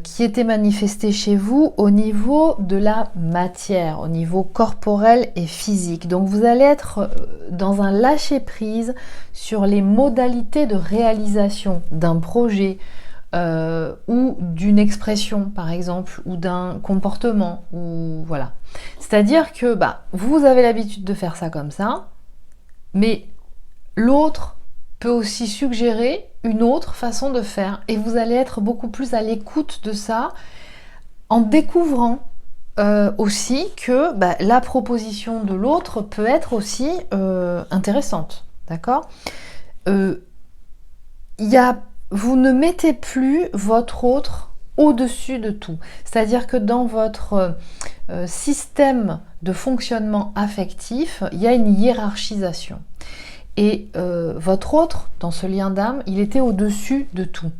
Speaker 1: qui était manifesté chez vous au niveau de la matière, au niveau corporel et physique. Donc vous allez être dans un lâcher-prise sur les modalités de réalisation d'un projet ou d'une expression par exemple, ou d'un comportement, ou voilà. C'est-à-dire que vous avez l'habitude de faire ça comme ça, mais l'autre peut aussi suggérer une autre façon de faire et vous allez être beaucoup plus à l'écoute de ça en découvrant aussi que la proposition de l'autre peut être aussi intéressante, d'accord ? Vous ne mettez plus votre autre au-dessus de tout, c'est-à-dire que dans votre système de fonctionnement affectif, il y a une hiérarchisation. Et votre autre, dans ce lien d'âme, il était au-dessus de tout.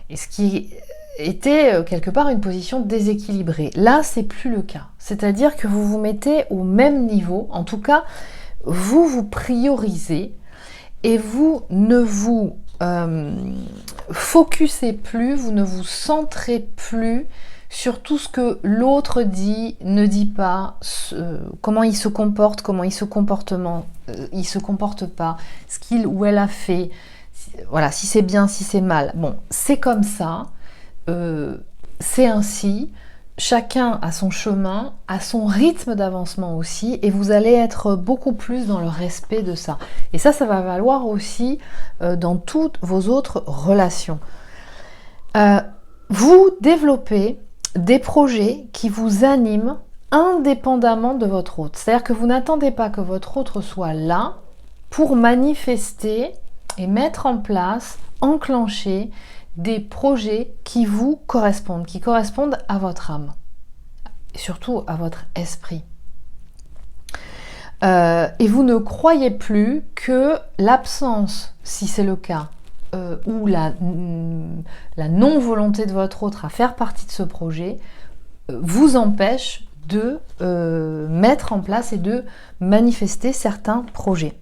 Speaker 1: Et ce qui était quelque part une position déséquilibrée. Là, c'est plus le cas. C'est-à-dire que vous vous mettez au même niveau. En tout cas, vous priorisez et vous ne vous focusez plus, vous ne vous centrez plus sur tout ce que l'autre dit, ne dit pas, comment il se comporte, comment il se comporte pas, ce qu'il ou elle a fait, voilà, si c'est bien, si c'est mal. Bon, c'est comme ça, c'est ainsi, chacun a son chemin, a son rythme d'avancement aussi, et vous allez être beaucoup plus dans le respect de ça. Et ça va valoir aussi dans toutes vos autres relations. Vous développez des projets qui vous animent indépendamment de votre autre. C'est-à-dire que vous n'attendez pas que votre autre soit là pour manifester et mettre en place, enclencher des projets qui vous correspondent, qui correspondent à votre âme, et surtout à votre esprit. Et vous ne croyez plus que l'absence, si c'est le cas, ou la non-volonté de votre autre à faire partie de ce projet, vous empêche de mettre en place et de manifester certains projets.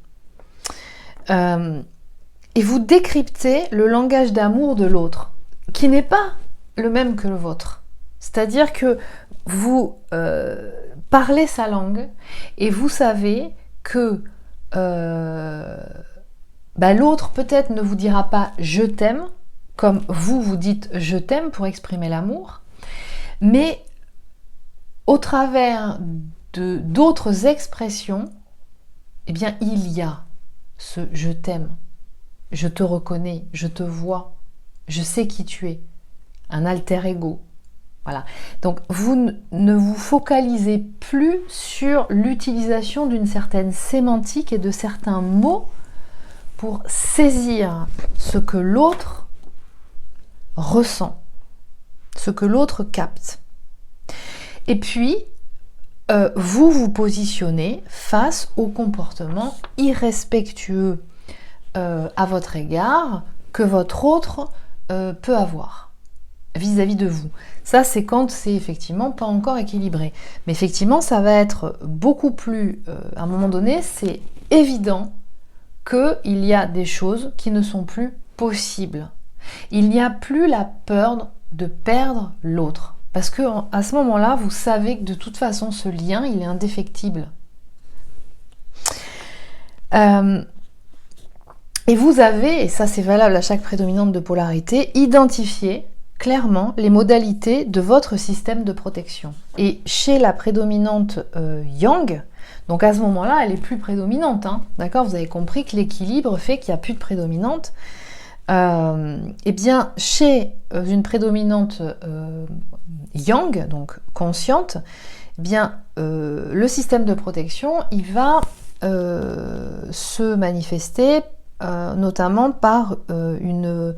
Speaker 1: Et vous décryptez le langage d'amour de l'autre, qui n'est pas le même que le vôtre. C'est-à-dire que vous parlez sa langue et vous savez que l'autre peut-être ne vous dira pas « je t'aime » comme vous dites « je t'aime » pour exprimer l'amour, mais au travers d'autres expressions, eh bien, il y a ce « je t'aime », « je te reconnais »,« je te vois »,« je sais qui tu es », un alter ego. Voilà. Donc, vous ne vous focalisez plus sur l'utilisation d'une certaine sémantique et de certains mots pour saisir ce que l'autre ressent, ce que l'autre capte. Et puis, vous vous positionnez face au comportement irrespectueux à votre égard que votre autre peut avoir vis-à-vis de vous. Ça, c'est quand c'est effectivement pas encore équilibré. Mais effectivement, ça va être beaucoup plus... à un moment donné, c'est évident qu'il y a des choses qui ne sont plus possibles. Il n'y a plus la peur de perdre l'autre. Parce que à ce moment-là, vous savez que de toute façon, ce lien, il est indéfectible. Et vous avez, et ça c'est valable à chaque prédominante de polarité, identifié clairement les modalités de votre système de protection. Et chez la prédominante Yang, donc à ce moment-là, elle est plus prédominante, hein, d'accord ? Vous avez compris que l'équilibre fait qu'il n'y a plus de prédominante. Eh bien, chez une prédominante Yang, donc consciente, eh bien, le système de protection, il va se manifester notamment par une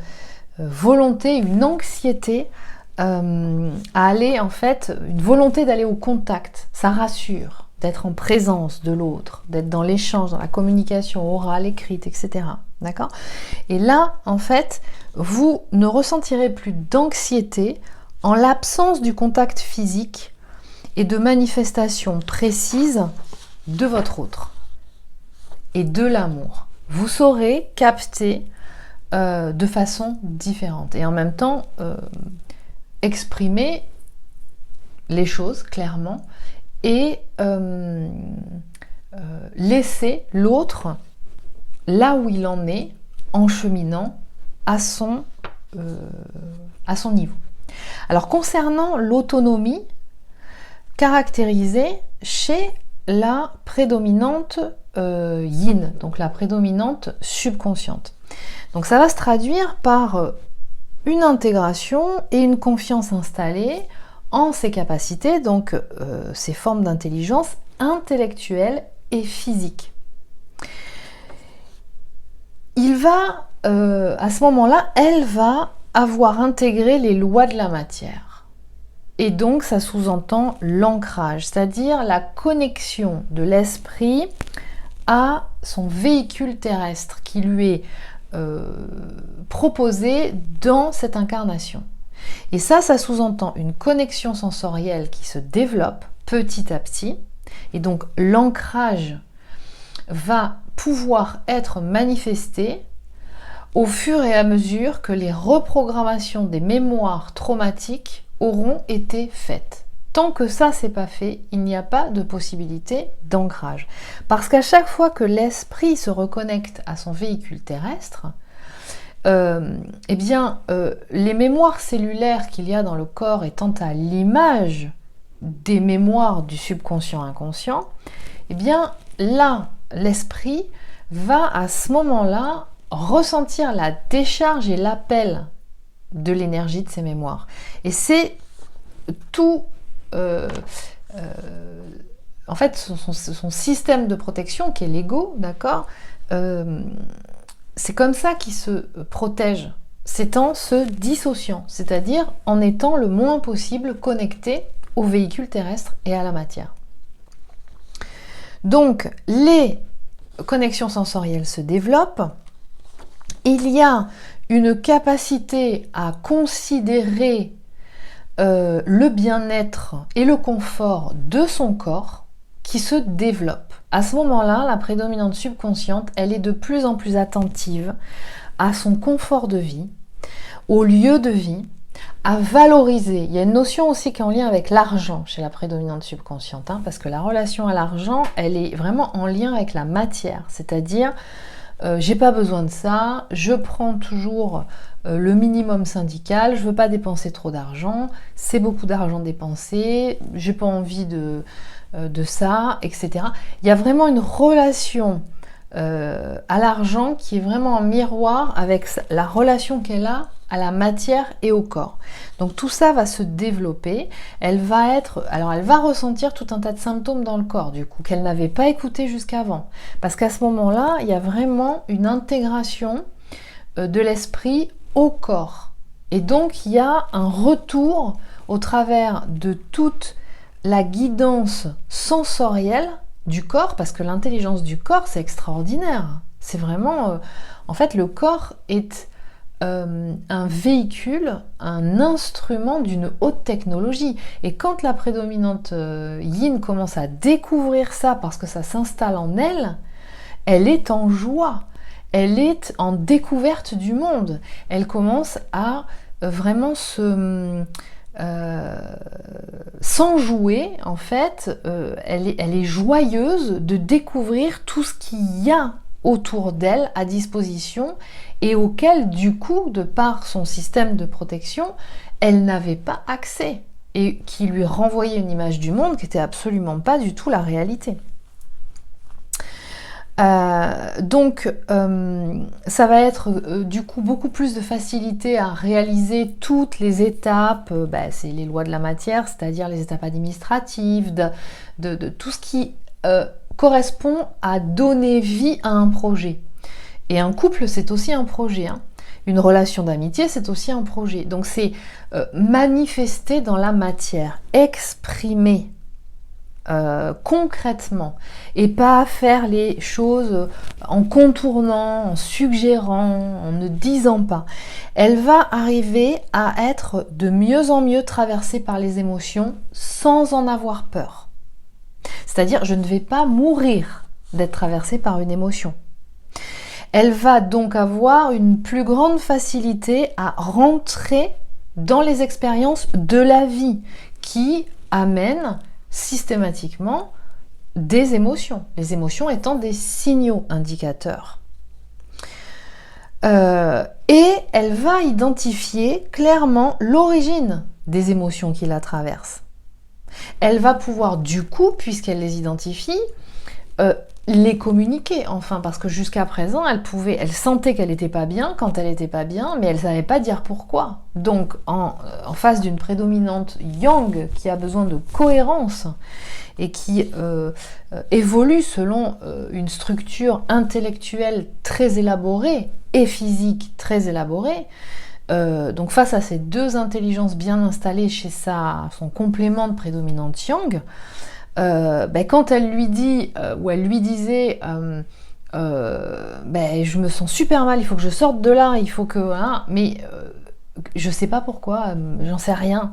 Speaker 1: volonté, une anxiété à aller, en fait, une volonté d'aller au contact. Ça rassure, d'être en présence de l'autre, d'être dans l'échange, dans la communication orale, écrite, etc. D'accord ? Et là, en fait, vous ne ressentirez plus d'anxiété en l'absence du contact physique et de manifestation précise de votre autre et de l'amour. Vous saurez capter de façon différente et en même temps exprimer les choses clairement et laisser l'autre là où il en est en cheminant à son niveau. Alors concernant l'autonomie caractérisée chez la prédominante yin, donc la prédominante subconsciente. Donc ça va se traduire par une intégration et une confiance installée en ses capacités, donc ses formes d'intelligence intellectuelle et physique. Il va, à ce moment-là, elle va avoir intégré les lois de la matière. Et donc, ça sous-entend l'ancrage, c'est-à-dire la connexion de l'esprit à son véhicule terrestre qui lui est proposé dans cette incarnation. Et ça sous-entend une connexion sensorielle qui se développe petit à petit. Et donc, l'ancrage va pouvoir être manifesté au fur et à mesure que les reprogrammations des mémoires traumatiques auront été faites. Tant que ça c'est pas fait, il n'y a pas de possibilité d'ancrage. Parce qu'à chaque fois que l'esprit se reconnecte à son véhicule terrestre, les mémoires cellulaires qu'il y a dans le corps étant à l'image des mémoires du subconscient inconscient, eh bien là, l'esprit va à ce moment-là ressentir la décharge et l'appel de l'énergie de ces mémoires. Et c'est tout, en fait, son système de protection qui est l'ego, d'accord, c'est comme ça qu'il se protège. C'est en se dissociant, c'est-à-dire en étant le moins possible connecté au véhicule terrestre et à la matière. Donc, les connexions sensorielles se développent. Il y a une capacité à considérer le bien-être et le confort de son corps qui se développe. À ce moment-là, la prédominante subconsciente, elle est de plus en plus attentive à son confort de vie, au lieu de vie, à valoriser. Il y a une notion aussi qui est en lien avec l'argent chez la prédominante subconsciente, parce que la relation à l'argent, elle est vraiment en lien avec la matière, c'est-à-dire j'ai pas besoin de ça, je prends toujours le minimum syndical, je veux pas dépenser trop d'argent, c'est beaucoup d'argent dépensé, j'ai pas envie de ça, etc. Il y a vraiment une relation à l'argent qui est vraiment en miroir avec la relation qu'elle a à la matière et au corps. Donc tout ça va se développer, elle va ressentir tout un tas de symptômes dans le corps du coup qu'elle n'avait pas écouté jusqu'avant, parce qu'à ce moment-là, il y a vraiment une intégration de l'esprit au corps, et donc il y a un retour au travers de toute la guidance sensorielle du corps, parce que l'intelligence du corps, c'est extraordinaire. C'est vraiment... en fait, le corps est un véhicule, un instrument d'une haute technologie. Et quand la prédominante yin commence à découvrir ça, parce que ça s'installe en elle, elle est en joie. Elle est en découverte du monde. Elle commence à vraiment s'enjouer, en fait, elle est joyeuse de découvrir tout ce qu'il y a autour d'elle à disposition et auquel, du coup, de par son système de protection, elle n'avait pas accès et qui lui renvoyait une image du monde qui n'était absolument pas du tout la réalité. Donc ça va être du coup beaucoup plus de facilité à réaliser toutes les étapes, c'est les lois de la matière, c'est-à-dire les étapes administratives, de tout ce qui correspond à donner vie à un projet. Et un couple, c'est aussi un projet, hein. Une relation d'amitié, c'est aussi un projet. Donc c'est manifester dans la matière, exprimer concrètement, et pas faire les choses en contournant, en suggérant, en ne disant pas. Elle va arriver à être de mieux en mieux traversée par les émotions sans en avoir peur. C'est-à-dire, je ne vais pas mourir d'être traversée par une émotion. Elle va donc avoir une plus grande facilité à rentrer dans les expériences de la vie qui amènent systématiquement des émotions, les émotions étant des signaux indicateurs. Et elle va identifier clairement l'origine des émotions qui la traversent. Elle va pouvoir du coup, puisqu'elle les identifie, les communiquer, enfin, parce que jusqu'à présent, elle sentait qu'elle n'était pas bien quand elle n'était pas bien, mais elle ne savait pas dire pourquoi. Donc, en face d'une prédominante yang qui a besoin de cohérence et qui évolue selon une structure intellectuelle très élaborée et physique très élaborée, donc face à ces deux intelligences bien installées chez son complément de prédominante yang, quand elle lui dit, ou elle lui disait je me sens super mal, il faut que je sorte de là, il faut que... Hein, mais je sais pas pourquoi, j'en sais rien.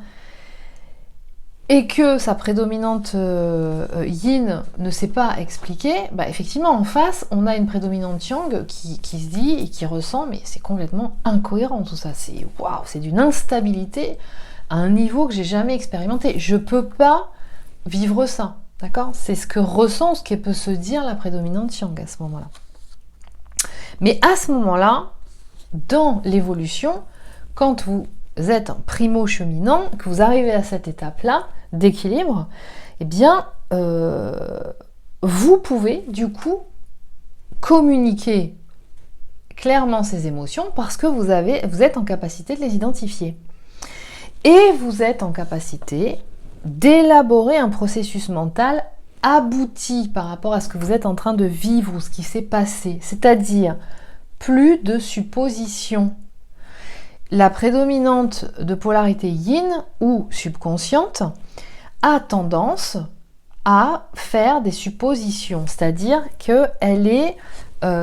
Speaker 1: Et que sa prédominante yin ne sait pas expliquer, effectivement en face on a une prédominante yang qui se dit et qui ressent, mais c'est complètement incohérent tout ça, c'est waouh, c'est d'une instabilité à un niveau que j'ai jamais expérimenté, je peux pas vivre ça, d'accord? C'est ce que ressent, ce que peut se dire la prédominante yang à ce moment-là. Mais à ce moment-là, dans l'évolution, quand vous êtes un primo-cheminant, que vous arrivez à cette étape-là d'équilibre, eh bien, vous pouvez du coup communiquer clairement ces émotions parce que vous êtes en capacité de les identifier. Et vous êtes en capacité d'élaborer un processus mental abouti par rapport à ce que vous êtes en train de vivre ou ce qui s'est passé, c'est-à-dire plus de suppositions. La prédominante de polarité yin ou subconsciente a tendance à faire des suppositions, c'est-à-dire qu'elle est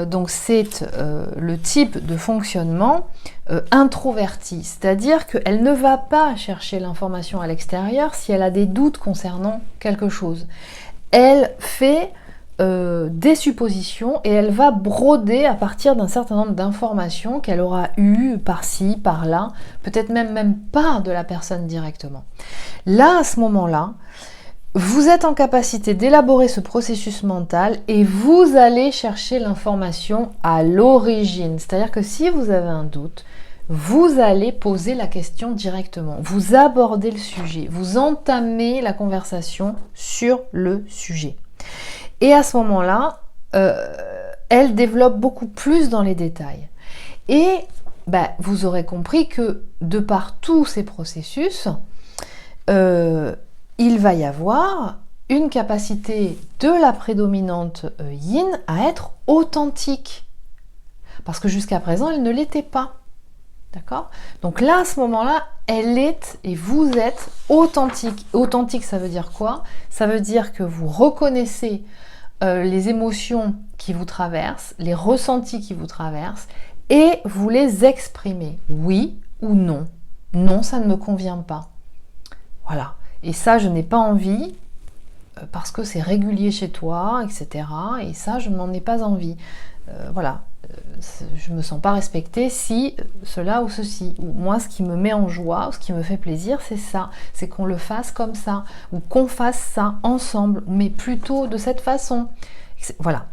Speaker 1: donc c'est le type de fonctionnement introverti, c'est-à-dire qu'elle ne va pas chercher l'information à l'extérieur si elle a des doutes concernant quelque chose. Elle fait des suppositions et elle va broder à partir d'un certain nombre d'informations qu'elle aura eues par-ci, par-là, peut-être même pas de la personne directement. Là, à ce moment-là, vous êtes en capacité d'élaborer ce processus mental et vous allez chercher l'information à l'origine. C'est-à-dire que si vous avez un doute, vous allez poser la question directement. Vous abordez le sujet. Vous entamez la conversation sur le sujet. Et à ce moment-là, elle développe beaucoup plus dans les détails. Et vous aurez compris que de par tous ces processus, il va y avoir une capacité de la prédominante yin à être authentique. Parce que jusqu'à présent, elle ne l'était pas. D'accord ? Donc là, à ce moment-là, elle est et vous êtes authentique. Authentique, ça veut dire quoi ? Ça veut dire que vous reconnaissez les émotions qui vous traversent, les ressentis qui vous traversent, et vous les exprimez. Oui ou non. Non, ça ne me convient pas. Voilà. Et ça, je n'ai pas envie parce que c'est régulier chez toi, etc. Et ça, je n'en ai pas envie. Voilà. Je ne me sens pas respectée si cela ou ceci. Ou moi, ce qui me met en joie, ce qui me fait plaisir, c'est ça. C'est qu'on le fasse comme ça. Ou qu'on fasse ça ensemble, mais plutôt de cette façon. Voilà.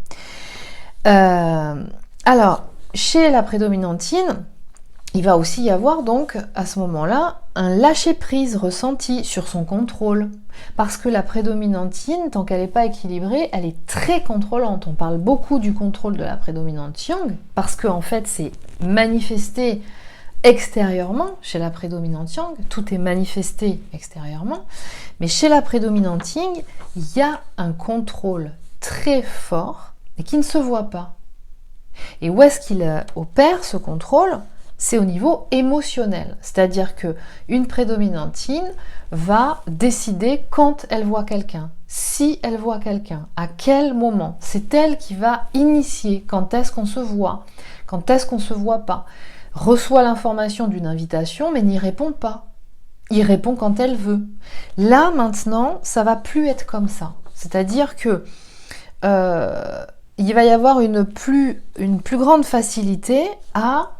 Speaker 1: Alors, chez la prédominantine, il va aussi y avoir donc à ce moment-là un lâcher-prise ressenti sur son contrôle. Parce que la prédominantine, tant qu'elle n'est pas équilibrée, elle est très contrôlante. On parle beaucoup du contrôle de la prédominante yang, parce qu'en fait c'est manifesté extérieurement chez la prédominante yang, tout est manifesté extérieurement, mais chez la prédominante yin, il y a un contrôle très fort et qui ne se voit pas. Et où est-ce qu'il opère ce contrôle ? C'est au niveau émotionnel, c'est-à-dire que une prédominante yin va décider quand elle voit quelqu'un, si elle voit quelqu'un, à quel moment. C'est elle qui va initier quand est-ce qu'on se voit, quand est-ce qu'on se voit pas. Reçoit l'information d'une invitation mais n'y répond pas. Il répond quand elle veut. Là maintenant, ça va plus être comme ça. C'est-à-dire que il va y avoir une plus grande facilité à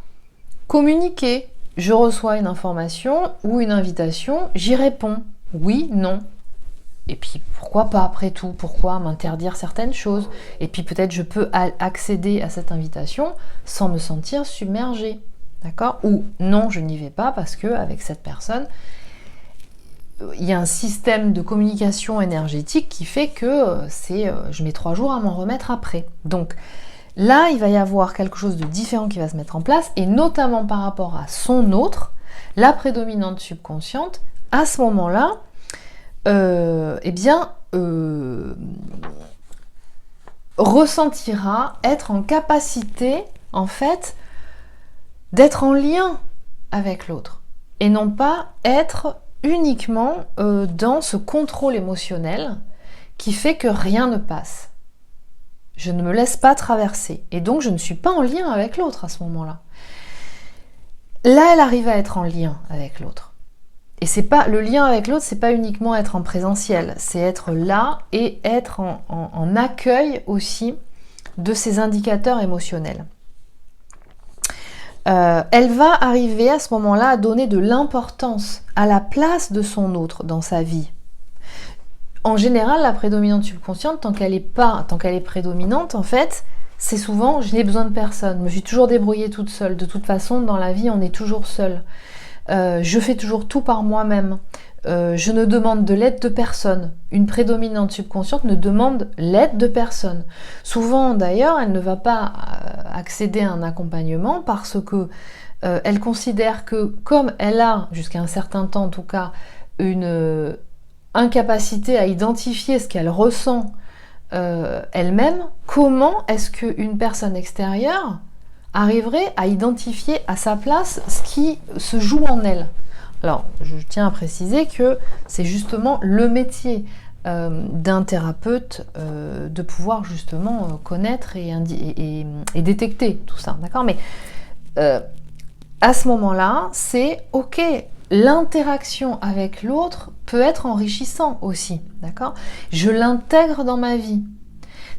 Speaker 1: communiquer. Je reçois une information ou une invitation, j'y réponds. Oui, non. Et puis pourquoi pas après tout ? Pourquoi m'interdire certaines choses ? Et puis peut-être je peux accéder à cette invitation sans me sentir submergée. D'accord ? Ou non, je n'y vais pas parce que avec cette personne, il y a un système de communication énergétique qui fait que je mets 3 jours à m'en remettre après. Donc là, il va y avoir quelque chose de différent qui va se mettre en place, et notamment par rapport à son autre, la prédominante subconsciente, à ce moment-là, ressentira être en capacité, en fait, d'être en lien avec l'autre, et non pas être uniquement dans ce contrôle émotionnel qui fait que rien ne passe. Je ne me laisse pas traverser. Et donc, je ne suis pas en lien avec l'autre à ce moment-là. Là, elle arrive à être en lien avec l'autre. Et c'est pas le lien avec l'autre, c'est pas uniquement être en présentiel. C'est être là et être en accueil aussi de ces indicateurs émotionnels. Elle va arriver à ce moment-là à donner de l'importance à la place de son autre dans sa vie. En général, la prédominante subconsciente, tant qu'elle est prédominante, en fait, c'est souvent « je n'ai besoin de personne, je me suis toujours débrouillée toute seule ». De toute façon, dans la vie, on est toujours seul. Je fais toujours tout par moi-même. Je ne demande de l'aide de personne. Une prédominante subconsciente ne demande l'aide de personne. Souvent, d'ailleurs, elle ne va pas accéder à un accompagnement parce que elle considère que, comme elle a, jusqu'à un certain temps en tout cas, une incapacité à identifier ce qu'elle ressent elle-même, comment est-ce qu'une personne extérieure arriverait à identifier à sa place ce qui se joue en elle ? Alors, je tiens à préciser que c'est justement le métier d'un thérapeute de pouvoir justement connaître et détecter tout ça, d'accord ? Mais à ce moment-là, c'est ok. L'interaction avec l'autre peut être enrichissant aussi, d'accord ? Je l'intègre dans ma vie.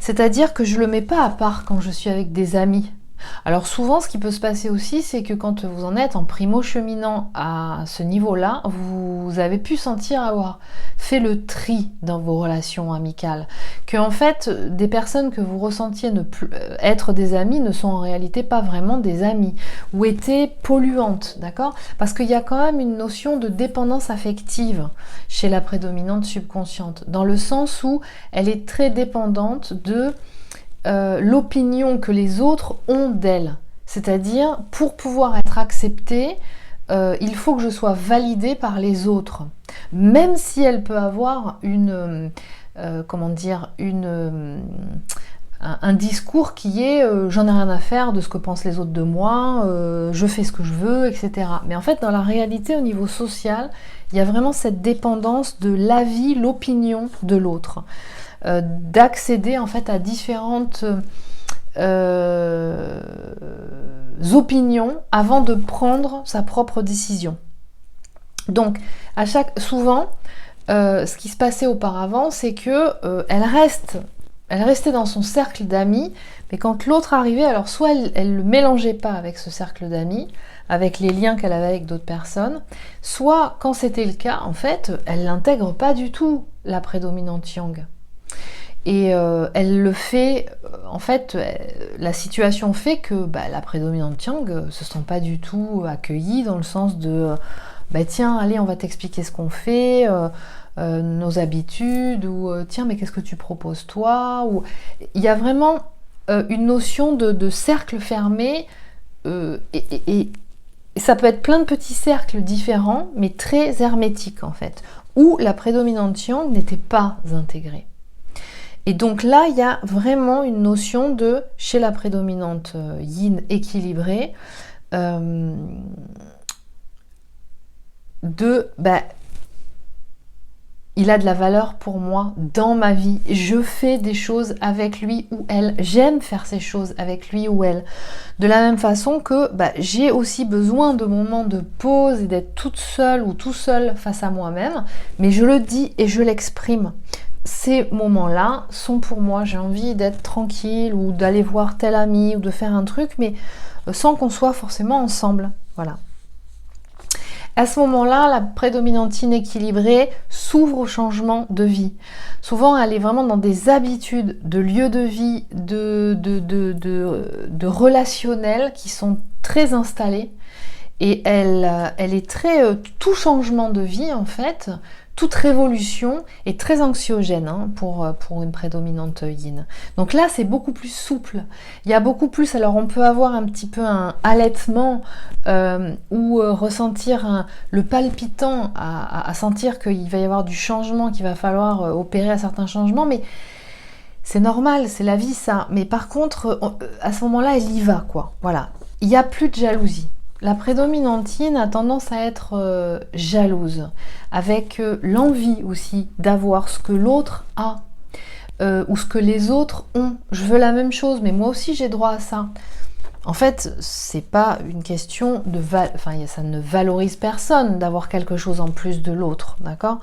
Speaker 1: C'est-à-dire que je ne le mets pas à part quand je suis avec des amis. Alors souvent, ce qui peut se passer aussi, c'est que quand vous en êtes en primo-cheminant à ce niveau-là, vous avez pu sentir avoir fait le tri dans vos relations amicales. Que en fait, des personnes que vous ressentiez ne plus être des amis ne sont en réalité pas vraiment des amis, ou étaient polluantes, d'accord? Parce qu'il y a quand même une notion de dépendance affective chez la prédominante subconsciente, dans le sens où elle est très dépendante de l'opinion que les autres ont d'elle. C'est-à-dire, pour pouvoir être acceptée, il faut que je sois validée par les autres. Même si elle peut avoir un discours qui est j'en ai rien à faire de ce que pensent les autres de moi, je fais ce que je veux, etc. Mais en fait, dans la réalité, au niveau social, il y a vraiment cette dépendance de l'avis, l'opinion de l'autre. D'accéder en fait à différentes opinions avant de prendre sa propre décision. Donc, souvent, ce qui se passait auparavant, c'est que elle restait dans son cercle d'amis, mais quand l'autre arrivait, alors soit elle ne le mélangeait pas avec ce cercle d'amis, avec les liens qu'elle avait avec d'autres personnes, soit quand c'était le cas, en fait, elle n'intègre pas du tout la prédominante yang. Et elle le fait, en fait, la situation fait que la prédominante yang se sent pas du tout accueillie dans le sens de tiens, allez, on va t'expliquer ce qu'on fait, nos habitudes, ou tiens, mais qu'est-ce que tu proposes toi, ou il y a vraiment une notion de cercle fermé, et ça peut être plein de petits cercles différents, mais très hermétiques en fait, où la prédominante yang n'était pas intégrée. Et donc là, il y a vraiment une notion de, chez la prédominante yin équilibrée, il a de la valeur pour moi dans ma vie. Je fais des choses avec lui ou elle. J'aime faire ces choses avec lui ou elle. De la même façon que j'ai aussi besoin de moments de pause et d'être toute seule ou tout seul face à moi-même. Mais je le dis et je l'exprime. Ces moments-là sont pour moi, j'ai envie d'être tranquille ou d'aller voir tel ami ou de faire un truc, mais sans qu'on soit forcément ensemble. Voilà. À ce moment-là, la prédominante inéquilibrée s'ouvre au changement de vie. Souvent, elle est vraiment dans des habitudes de lieu de vie, de relationnel qui sont très installées. Et elle est très... tout changement de vie, en fait, toute révolution est très anxiogène pour une prédominante yin. Donc là, c'est beaucoup plus souple. Il y a beaucoup plus... Alors, on peut avoir un petit peu un halètement ou ressentir le palpitant à sentir qu'il va y avoir du changement, qu'il va falloir opérer à certains changements, mais c'est normal, c'est la vie, ça. Mais par contre, à ce moment-là, elle y va, quoi. Voilà. Il n'y a plus de jalousie. La prédominante yin a tendance à être jalouse, avec l'envie aussi d'avoir ce que l'autre a, ou ce que les autres ont. Je veux la même chose, mais moi aussi j'ai droit à ça. En fait, c'est pas une question de... ça ne valorise personne d'avoir quelque chose en plus de l'autre, d'accord?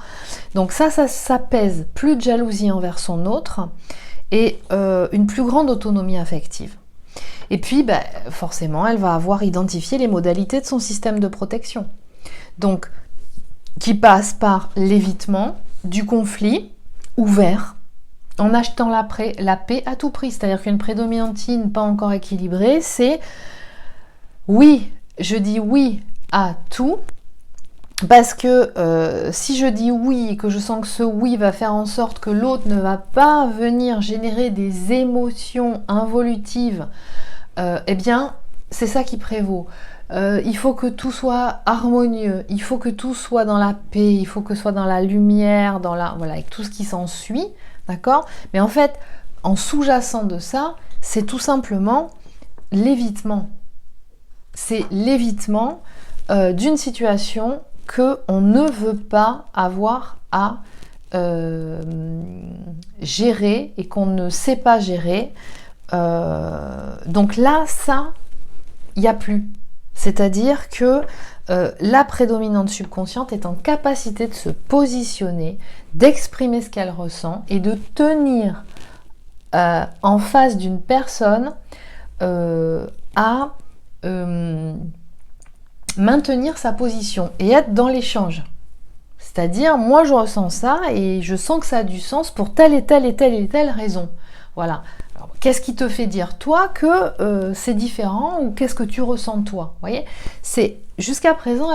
Speaker 1: Donc ça pèse. Plus de jalousie envers son autre et une plus grande autonomie affective. Et puis, forcément, elle va avoir identifié les modalités de son système de protection. Donc, qui passe par l'évitement du conflit ouvert, en achetant la paix à tout prix. C'est-à-dire qu'une prédominante yin pas encore équilibrée, c'est oui, je dis oui à tout, parce que si je dis oui et que je sens que ce oui va faire en sorte que l'autre ne va pas venir générer des émotions involutives, eh bien, c'est ça qui prévaut. Il faut que tout soit harmonieux, il faut que tout soit dans la paix, il faut que ce soit dans la lumière, voilà, avec tout ce qui s'ensuit, d'accord? Mais en fait, en sous-jacent de ça, c'est tout simplement l'évitement. C'est l'évitement d'une situation qu'on ne veut pas avoir à gérer et qu'on ne sait pas gérer. Donc là, ça, il n'y a plus. C'est-à-dire que la prédominante subconsciente est en capacité de se positionner, d'exprimer ce qu'elle ressent et de tenir en face d'une personne à maintenir sa position et être dans l'échange. C'est-à-dire, moi je ressens ça et je sens que ça a du sens pour telle et telle et telle et telle raison. Voilà. Qu'est-ce qui te fait dire toi que c'est différent ou qu'est-ce que tu ressens toi? Vous voyez, c'est jusqu'à présent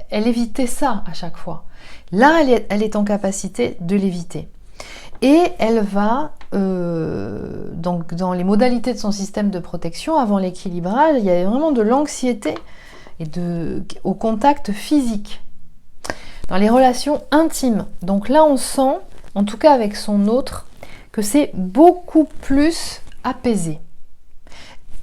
Speaker 1: elle évitait ça à chaque fois. Là elle est en capacité de l'éviter et elle va donc dans les modalités de son système de protection avant l'équilibrage, il y avait vraiment de l'anxiété et au contact physique. Dans les relations intimes, donc là on sent, en tout cas avec son autre, que c'est beaucoup plus apaisé.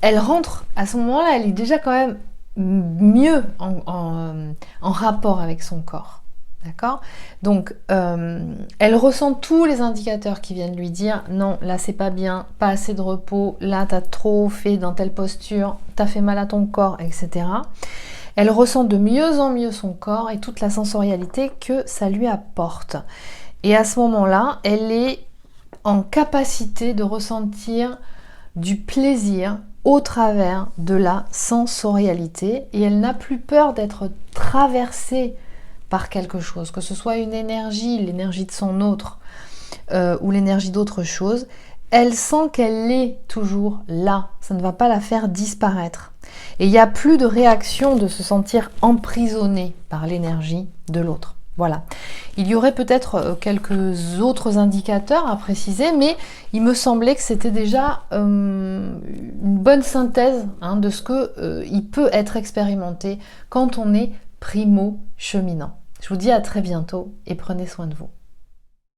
Speaker 1: Elle rentre, à ce moment-là, elle est déjà quand même mieux en rapport avec son corps. D'accord? Donc, elle ressent tous les indicateurs qui viennent lui dire non, là c'est pas bien, pas assez de repos, là t'as trop fait dans telle posture, t'as fait mal à ton corps, etc. Elle ressent de mieux en mieux son corps et toute la sensorialité que ça lui apporte. Et à ce moment-là, elle est en capacité de ressentir du plaisir au travers de la sensorialité et elle n'a plus peur d'être traversée par quelque chose, que ce soit une énergie, l'énergie de son autre ou l'énergie d'autre chose. Elle sent qu'elle est toujours là, ça ne va pas la faire disparaître. Et il n'y a plus de réaction de se sentir emprisonnée par l'énergie de l'autre. Voilà. Il y aurait peut-être quelques autres indicateurs à préciser, mais il me semblait que c'était déjà une bonne synthèse de ce qu'il peut être expérimenté quand on est primo-cheminant. Je vous dis à très bientôt et prenez soin de vous.